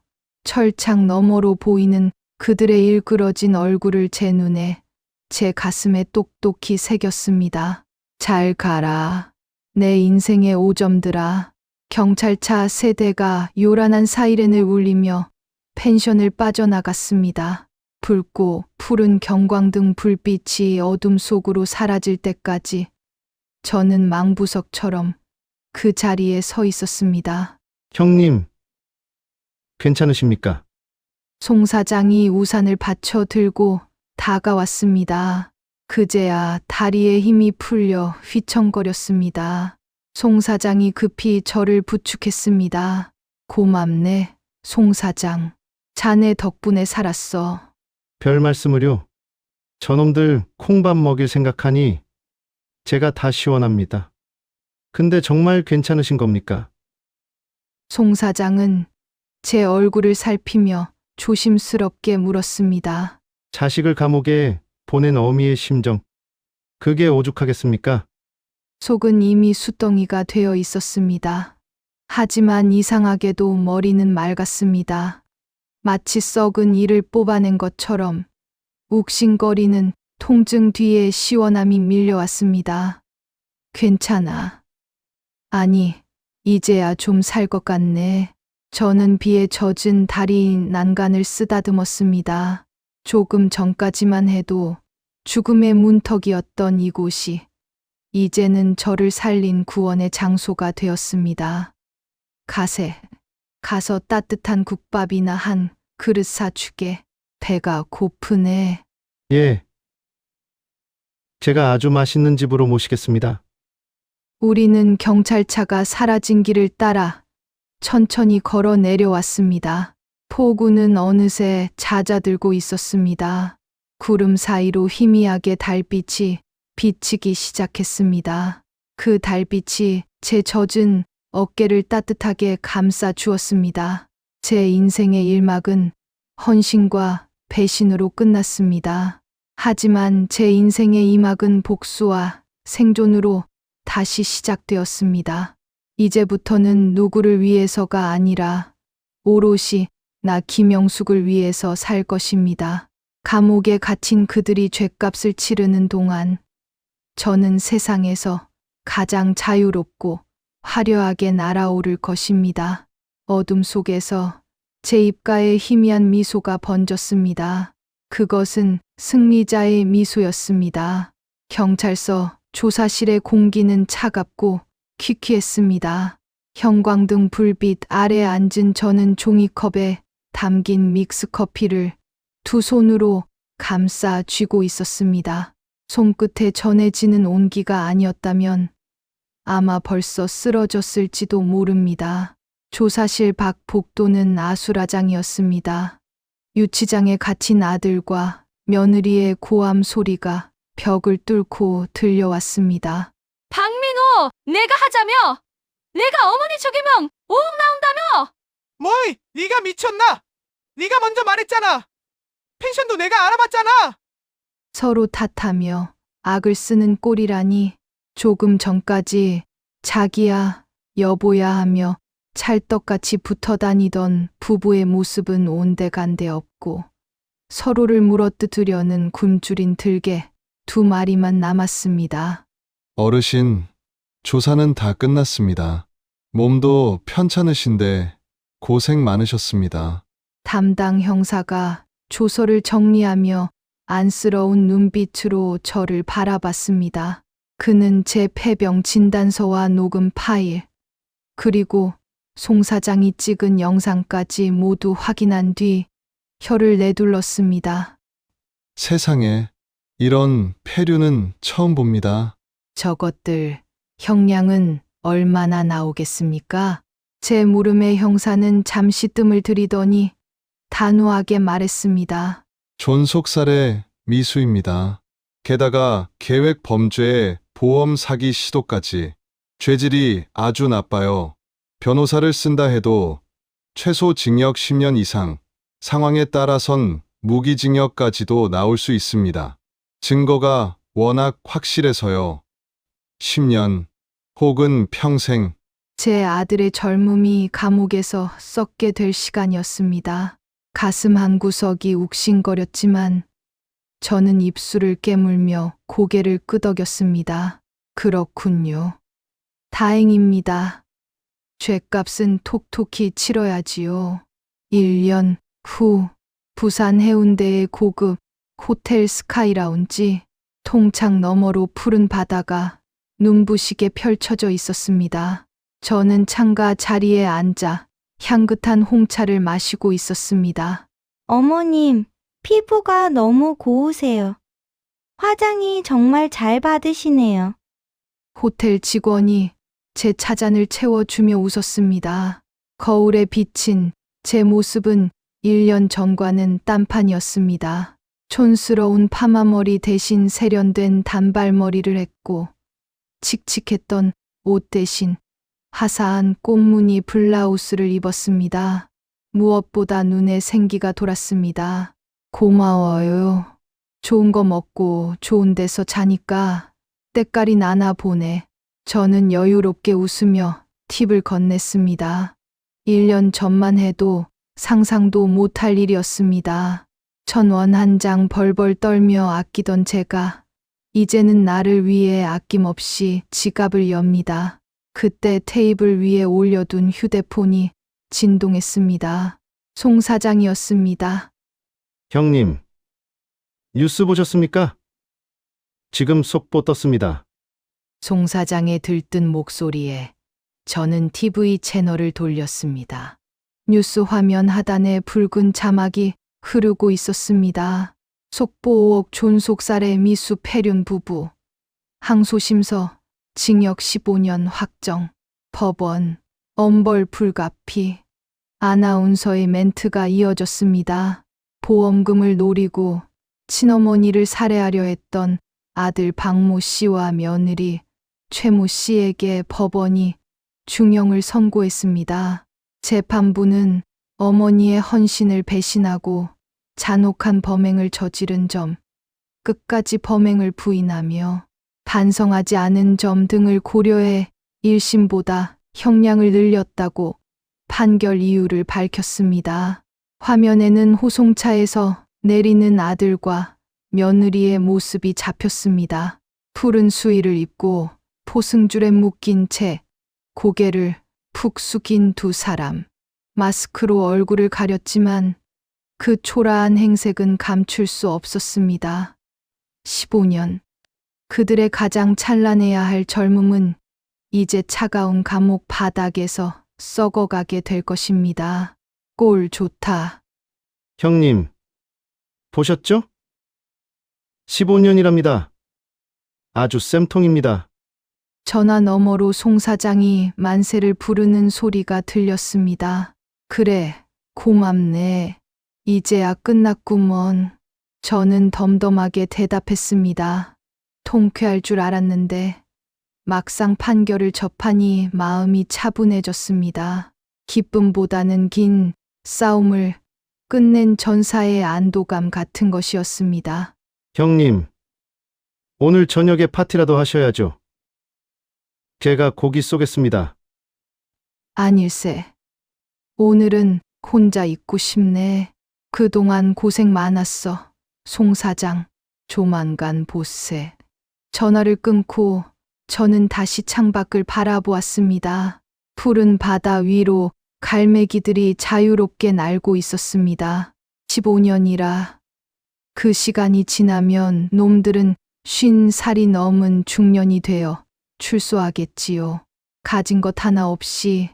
철창 너머로 보이는 그들의 일그러진 얼굴을 제 눈에, 제 가슴에 똑똑히 새겼습니다. 잘 가라. 내 인생의 오점들아. 경찰차 세 대가 요란한 사이렌을 울리며 펜션을 빠져나갔습니다. 붉고 푸른 경광등 불빛이 어둠 속으로 사라질 때까지 저는 망부석처럼 그 자리에 서 있었습니다. 형님, 괜찮으십니까? 송 사장이 우산을 받쳐 들고 다가왔습니다. 그제야 다리에 힘이 풀려 휘청거렸습니다. 송 사장이 급히 저를 부축했습니다. 고맙네, 송 사장. 자네 덕분에 살았어. 별 말씀을요. 저놈들 콩밥 먹일 생각하니 제가 다 시원합니다. 근데 정말 괜찮으신 겁니까? 송 사장은 제 얼굴을 살피며 조심스럽게 물었습니다. 자식을 감옥에 보낸 어미의 심정, 그게 오죽하겠습니까? 속은 이미 숫덩이가 되어 있었습니다. 하지만 이상하게도 머리는 맑았습니다. 마치 썩은 이를 뽑아낸 것처럼 욱신거리는 통증 뒤에 시원함이 밀려왔습니다. 괜찮아. 아니, 이제야 좀 살 것 같네. 저는 비에 젖은 다리인 난간을 쓰다듬었습니다. 조금 전까지만 해도 죽음의 문턱이었던 이곳이 이제는 저를 살린 구원의 장소가 되었습니다. 가서 따뜻한 국밥이나 한 그릇 사주게. 배가 고프네. 예. 제가 아주 맛있는 집으로 모시겠습니다. 우리는 경찰차가 사라진 길을 따라 천천히 걸어 내려왔습니다. 폭우는 어느새 잦아들고 있었습니다. 구름 사이로 희미하게 달빛이 비치기 시작했습니다. 그 달빛이 제 젖은 어깨를 따뜻하게 감싸 주었습니다. 제 인생의 일막은 헌신과 배신으로 끝났습니다. 하지만 제 인생의 이막은 복수와 생존으로 다시 시작되었습니다. 이제부터는 누구를 위해서가 아니라 오롯이 나 김영숙을 위해서 살 것입니다. 감옥에 갇힌 그들이 죗값을 치르는 동안 저는 세상에서 가장 자유롭고 화려하게 날아오를 것입니다. 어둠 속에서 제 입가에 희미한 미소가 번졌습니다. 그것은 승리자의 미소였습니다. 경찰서 조사실의 공기는 차갑고 퀴퀴했습니다. 형광등 불빛 아래 앉은 저는 종이컵에 담긴 믹스커피를 두 손으로 감싸 쥐고 있었습니다. 손끝에 전해지는 온기가 아니었다면 아마 벌써 쓰러졌을지도 모릅니다. 조사실 밖 복도는 아수라장이었습니다. 유치장에 갇힌 아들과 며느리의 고함 소리가 벽을 뚫고 들려왔습니다. 박민호, 내가 하자며! 내가 어머니 죽이면 5억 나온다며! 뭐이, 네가 미쳤나? 네가 먼저 말했잖아. 펜션도 내가 알아봤잖아. 서로 탓하며 악을 쓰는 꼴이라니 조금 전까지 자기야, 여보야 하며 찰떡같이 붙어 다니던 부부의 모습은 온데간데 없고 서로를 물어뜯으려는 굶주린 들개 두 마리만 남았습니다. 어르신, 조사는 다 끝났습니다. 몸도 편찮으신데 고생 많으셨습니다. 담당 형사가 조서를 정리하며 안쓰러운 눈빛으로 저를 바라봤습니다. 그는 제 폐병 진단서와 녹음 파일, 그리고 송 사장이 찍은 영상까지 모두 확인한 뒤 혀를 내둘렀습니다. 세상에, 이런 폐류는 처음 봅니다. 저것들 형량은 얼마나 나오겠습니까? 제 물음에 형사는 잠시 뜸을 들이더니 단호하게 말했습니다. 존속살해 미수입니다. 게다가 계획 범죄에 보험 사기 시도까지. 죄질이 아주 나빠요. 변호사를 쓴다 해도 최소 징역 10년 이상, 상황에 따라선 무기징역까지도 나올 수 있습니다. 증거가 워낙 확실해서요. 10년 혹은 평생. 제 아들의 젊음이 감옥에서 썩게 될 시간이었습니다. 가슴 한 구석이 욱신거렸지만 저는 입술을 깨물며 고개를 끄덕였습니다. 그렇군요. 다행입니다. 죗값은 톡톡히 치러야지요. 1년 후 부산 해운대의 고급 호텔 스카이라운지, 통창 너머로 푸른 바다가 눈부시게 펼쳐져 있었습니다. 저는 창가 자리에 앉아 향긋한 홍차를 마시고 있었습니다. 어머님, 피부가 너무 고우세요. 화장이 정말 잘 받으시네요. 호텔 직원이 제 차잔을 채워주며 웃었습니다. 거울에 비친 제 모습은 1년 전과는 딴판이었습니다. 촌스러운 파마머리 대신 세련된 단발머리를 했고 칙칙했던 옷 대신 화사한 꽃무늬 블라우스를 입었습니다. 무엇보다 눈에 생기가 돌았습니다. 고마워요. 좋은 거 먹고 좋은 데서 자니까 때깔이 나나 보네. 저는 여유롭게 웃으며 팁을 건넸습니다. 1년 전만 해도 상상도 못할 일이었습니다. 1,000원 한 장 벌벌 떨며 아끼던 제가 이제는 나를 위해 아낌없이 지갑을 엽니다. 그때 테이블 위에 올려둔 휴대폰이 진동했습니다. 송 사장이었습니다. 형님, 뉴스 보셨습니까? 지금 속보 떴습니다. 송 사장의 들뜬 목소리에 저는 TV 채널을 돌렸습니다. 뉴스 화면 하단에 붉은 자막이 흐르고 있었습니다. 속보 5억 존속살해 미수 폐륜 부부. 항소심서 징역 15년 확정. 법원 엄벌 불가피. 아나운서의 멘트가 이어졌습니다. 보험금을 노리고 친어머니를 살해하려 했던 아들 박모 씨와 며느리 최모 씨에게 법원이 중형을 선고했습니다. 재판부는 어머니의 헌신을 배신하고 잔혹한 범행을 저지른 점, 끝까지 범행을 부인하며 반성하지 않은 점 등을 고려해 1심보다 형량을 늘렸다고 판결 이유를 밝혔습니다. 화면에는 호송차에서 내리는 아들과 며느리의 모습이 잡혔습니다. 푸른 수의를 입고 포승줄에 묶인 채 고개를 푹 숙인 두 사람. 마스크로 얼굴을 가렸지만 그 초라한 행색은 감출 수 없었습니다. 15년. 그들의 가장 찬란해야 할 젊음은 이제 차가운 감옥 바닥에서 썩어가게 될 것입니다. 꼴 좋다. 형님, 보셨죠? 15년이랍니다. 아주 쌤통입니다. 전화 너머로 송 사장이 만세를 부르는 소리가 들렸습니다. 그래, 고맙네. 이제야 끝났구먼. 저는 덤덤하게 대답했습니다. 통쾌할 줄 알았는데 막상 판결을 접하니 마음이 차분해졌습니다. 기쁨보다는 긴 싸움을 끝낸 전사의 안도감 같은 것이었습니다. 형님, 오늘 저녁에 파티라도 하셔야죠. 제가 고기 쏘겠습니다. 아닐세. 오늘은 혼자 있고 싶네. 그동안 고생 많았어. 송 사장, 조만간 보세. 전화를 끊고 저는 다시 창밖을 바라보았습니다. 푸른 바다 위로 갈매기들이 자유롭게 날고 있었습니다. 15년이라. 그 시간이 지나면 놈들은 50살이 넘은 중년이 되어 출소하겠지요. 가진 것 하나 없이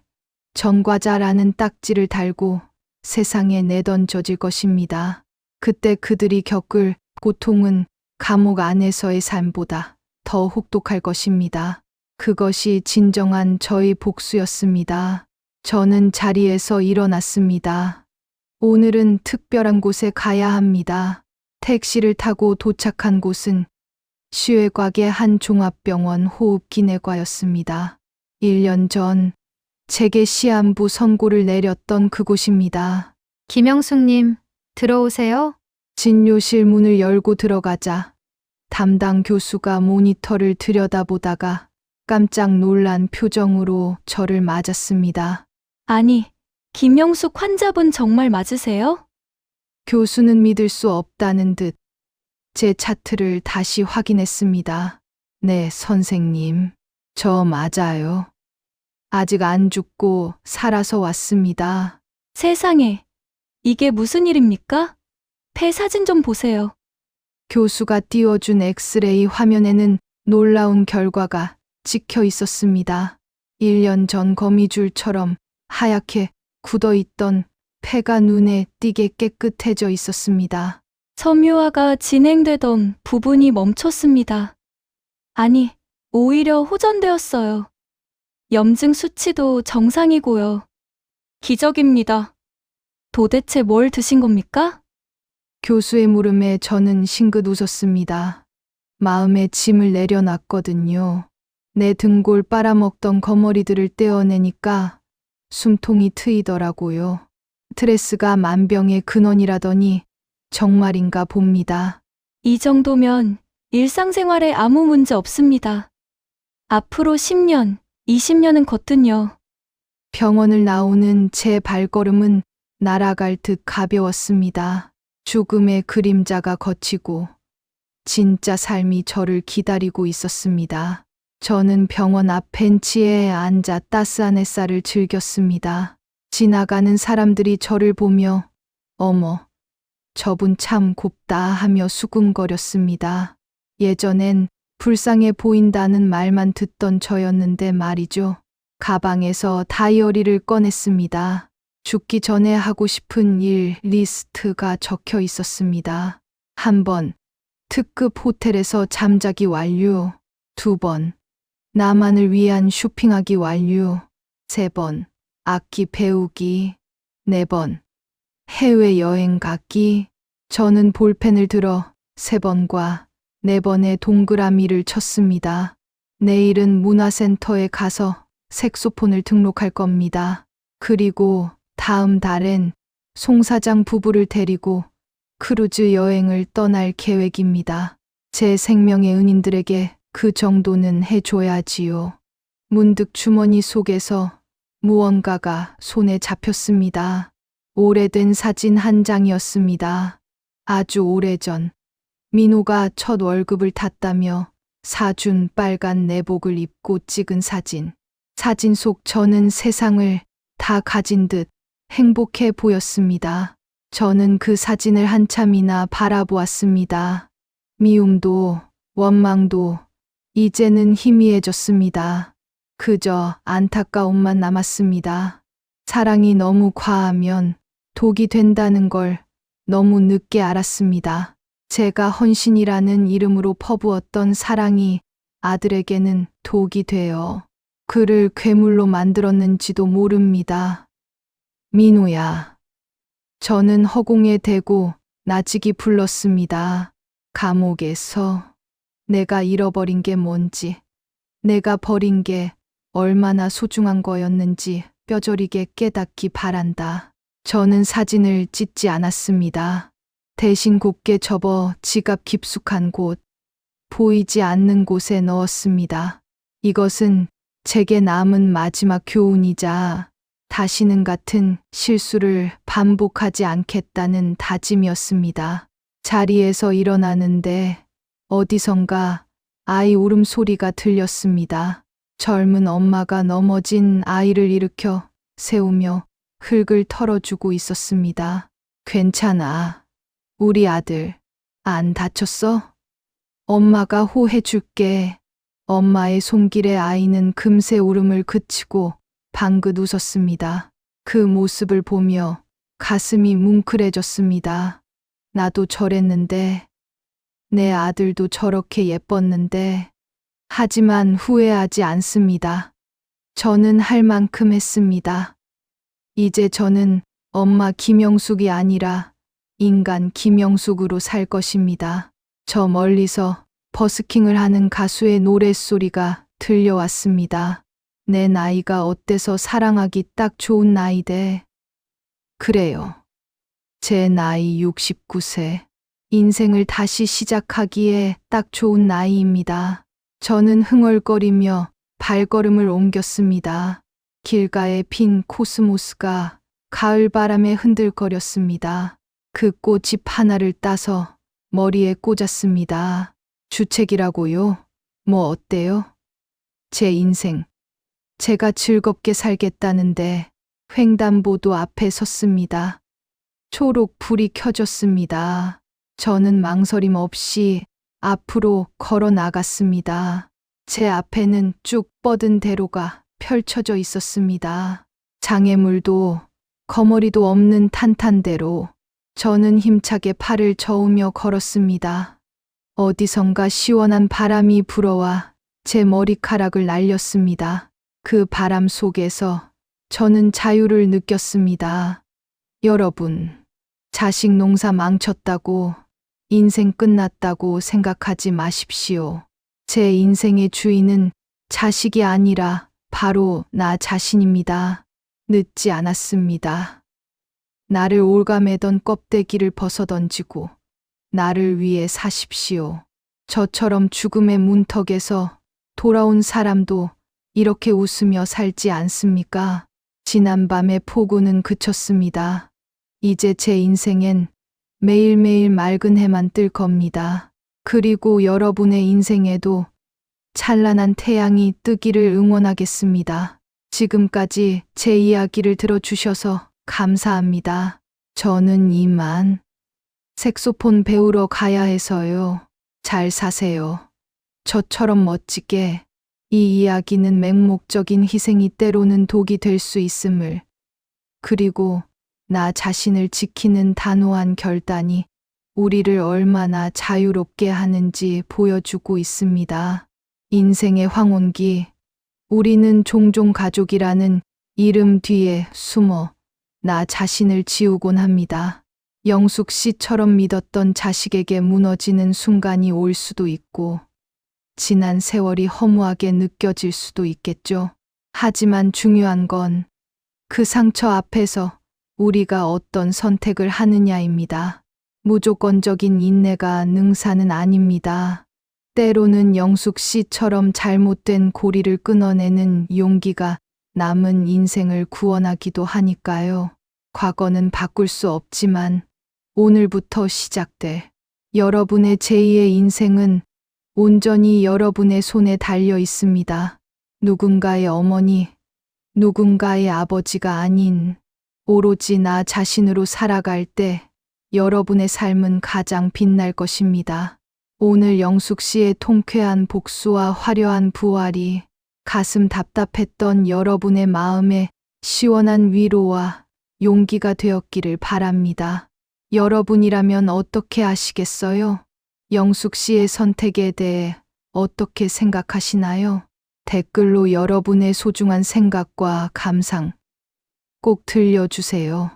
전과자라는 딱지를 달고 세상에 내던져질 것입니다. 그때 그들이 겪을 고통은 감옥 안에서의 삶보다 더 혹독할 것입니다. 그것이 진정한 저의 복수였습니다. 저는 자리에서 일어났습니다. 오늘은 특별한 곳에 가야 합니다. 택시를 타고 도착한 곳은 시외곽의 한 종합병원 호흡기내과였습니다. 1년 전 제게 시한부 선고를 내렸던 그곳입니다. 김영숙님, 들어오세요. 진료실 문을 열고 들어가자 담당 교수가 모니터를 들여다보다가 깜짝 놀란 표정으로 저를 맞았습니다. 아니, 김영숙 환자분 정말 맞으세요? 교수는 믿을 수 없다는 듯 제 차트를 다시 확인했습니다. 네, 선생님. 저 맞아요. 아직 안 죽고 살아서 왔습니다. 세상에, 이게 무슨 일입니까? 폐 사진 좀 보세요. 교수가 띄워준 엑스레이 화면에는 놀라운 결과가 찍혀 있었습니다. 1년 전 거미줄처럼 하얗게 굳어있던 폐가 눈에 띄게 깨끗해져 있었습니다. 섬유화가 진행되던 부분이 멈췄습니다. 아니, 오히려 호전되었어요. 염증 수치도 정상이고요. 기적입니다. 도대체 뭘 드신 겁니까? 교수의 물음에 저는 싱긋 웃었습니다. 마음의 짐을 내려놨거든요. 내 등골 빨아먹던 거머리들을 떼어내니까 숨통이 트이더라고요. 스트레스가 만병의 근원이라더니 정말인가 봅니다. 이 정도면 일상생활에 아무 문제 없습니다. 앞으로 10년, 20년은 걷든요. 병원을 나오는 제 발걸음은 날아갈 듯 가벼웠습니다. 죽음의 그림자가 걷히고 진짜 삶이 저를 기다리고 있었습니다. 저는 병원 앞 벤치에 앉아 따스한 햇살을 즐겼습니다. 지나가는 사람들이 저를 보며 어머, 저분 참 곱다 하며 수군거렸습니다. 예전엔 불쌍해 보인다는 말만 듣던 저였는데 말이죠. 가방에서 다이어리를 꺼냈습니다. 죽기 전에 하고 싶은 일 리스트가 적혀 있었습니다. 1번, 특급 호텔에서 잠자기 완료. 2번, 나만을 위한 쇼핑하기 완료. 3번, 악기 배우기. 4번, 해외여행 가기. 저는 볼펜을 들어 3번과 4번의 동그라미를 쳤습니다. 내일은 문화센터에 가서 색소폰을 등록할 겁니다. 그리고 다음 달엔 송 사장 부부를 데리고 크루즈 여행을 떠날 계획입니다. 제 생명의 은인들에게 그 정도는 해줘야지요. 문득 주머니 속에서 무언가가 손에 잡혔습니다. 오래된 사진 한 장이었습니다. 아주 오래전 민호가 첫 월급을 탔다며 사준 빨간 내복을 입고 찍은 사진. 사진 속 저는 세상을 다 가진 듯 행복해 보였습니다. 저는 그 사진을 한참이나 바라보았습니다. 미움도 원망도 이제는 희미해졌습니다. 그저 안타까움만 남았습니다. 사랑이 너무 과하면 독이 된다는 걸 너무 늦게 알았습니다. 제가 헌신이라는 이름으로 퍼부었던 사랑이 아들에게는 독이 되어 그를 괴물로 만들었는지도 모릅니다. 민호야. 저는 허공에 대고 나직이 불렀습니다. 감옥에서 내가 잃어버린 게 뭔지, 내가 버린 게 얼마나 소중한 거였는지 뼈저리게 깨닫기 바란다. 저는 사진을 찢지 않았습니다. 대신 곱게 접어 지갑 깊숙한 곳, 보이지 않는 곳에 넣었습니다. 이것은 제게 남은 마지막 교훈이자 다시는 같은 실수를 반복하지 않겠다는 다짐이었습니다. 자리에서 일어나는데 어디선가 아이 울음소리가 들렸습니다. 젊은 엄마가 넘어진 아이를 일으켜 세우며 흙을 털어주고 있었습니다. 괜찮아. 우리 아들, 안 다쳤어? 엄마가 호해줄게. 엄마의 손길에 아이는 금세 울음을 그치고 방긋 웃었습니다. 그 모습을 보며 가슴이 뭉클해졌습니다. 나도 저랬는데, 내 아들도 저렇게 예뻤는데, 하지만 후회하지 않습니다. 저는 할 만큼 했습니다. 이제 저는 엄마 김영숙이 아니라 인간 김영숙으로 살 것입니다. 저 멀리서 버스킹을 하는 가수의 노랫소리가 들려왔습니다. 내 나이가 어때서 사랑하기 딱 좋은 나이대. 그래요. 제 나이 69세. 인생을 다시 시작하기에 딱 좋은 나이입니다. 저는 흥얼거리며 발걸음을 옮겼습니다. 길가에 핀 코스모스가 가을 바람에 흔들거렸습니다. 그 꽃잎 하나를 따서 머리에 꽂았습니다. 주책이라고요? 뭐 어때요? 제 인생. 제가 즐겁게 살겠다는데 횡단보도 앞에 섰습니다. 초록 불이 켜졌습니다. 저는 망설임 없이 앞으로 걸어 나갔습니다. 제 앞에는 쭉 뻗은 대로가 펼쳐져 있었습니다. 장애물도 거머리도 없는 탄탄대로. 저는 힘차게 팔을 저으며 걸었습니다. 어디선가 시원한 바람이 불어와 제 머리카락을 날렸습니다. 그 바람 속에서 저는 자유를 느꼈습니다. 여러분, 자식 농사 망쳤다고, 인생 끝났다고 생각하지 마십시오. 제 인생의 주인은 자식이 아니라 바로 나 자신입니다. 늦지 않았습니다. 나를 올가매던 껍데기를 벗어던지고 나를 위해 사십시오. 저처럼 죽음의 문턱에서 돌아온 사람도 이렇게 웃으며 살지 않습니까? 지난밤의 폭우는 그쳤습니다. 이제 제 인생엔 매일매일 맑은 해만 뜰 겁니다. 그리고 여러분의 인생에도 찬란한 태양이 뜨기를 응원하겠습니다. 지금까지 제 이야기를 들어주셔서 감사합니다. 저는 이만 색소폰 배우러 가야 해서요. 잘 사세요. 저처럼 멋지게. 이 이야기는 맹목적인 희생이 때로는 독이 될 수 있음을, 그리고 나 자신을 지키는 단호한 결단이 우리를 얼마나 자유롭게 하는지 보여주고 있습니다. 인생의 황혼기, 우리는 종종 가족이라는 이름 뒤에 숨어 나 자신을 지우곤 합니다. 영숙 씨처럼 믿었던 자식에게 무너지는 순간이 올 수도 있고, 지난 세월이 허무하게 느껴질 수도 있겠죠. 하지만 중요한 건 그 상처 앞에서 우리가 어떤 선택을 하느냐입니다. 무조건적인 인내가 능사는 아닙니다. 때로는 영숙 씨처럼 잘못된 고리를 끊어내는 용기가 남은 인생을 구원하기도 하니까요. 과거는 바꿀 수 없지만 오늘부터 시작될 여러분의 제2의 인생은 온전히 여러분의 손에 달려 있습니다. 누군가의 어머니, 누군가의 아버지가 아닌 오로지 나 자신으로 살아갈 때 여러분의 삶은 가장 빛날 것입니다. 오늘 영숙 씨의 통쾌한 복수와 화려한 부활이 가슴 답답했던 여러분의 마음에 시원한 위로와 용기가 되었기를 바랍니다. 여러분이라면 어떻게 하시겠어요? 영숙 씨의 선택에 대해 어떻게 생각하시나요? 댓글로 여러분의 소중한 생각과 감상 꼭 들려주세요.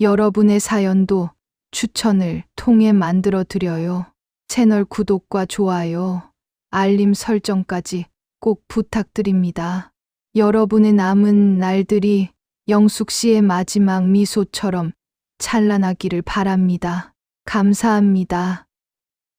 여러분의 사연도 추천을 통해 만들어 드려요. 채널 구독과 좋아요, 알림 설정까지 꼭 부탁드립니다. 여러분의 남은 날들이 영숙 씨의 마지막 미소처럼 찬란하기를 바랍니다. 감사합니다.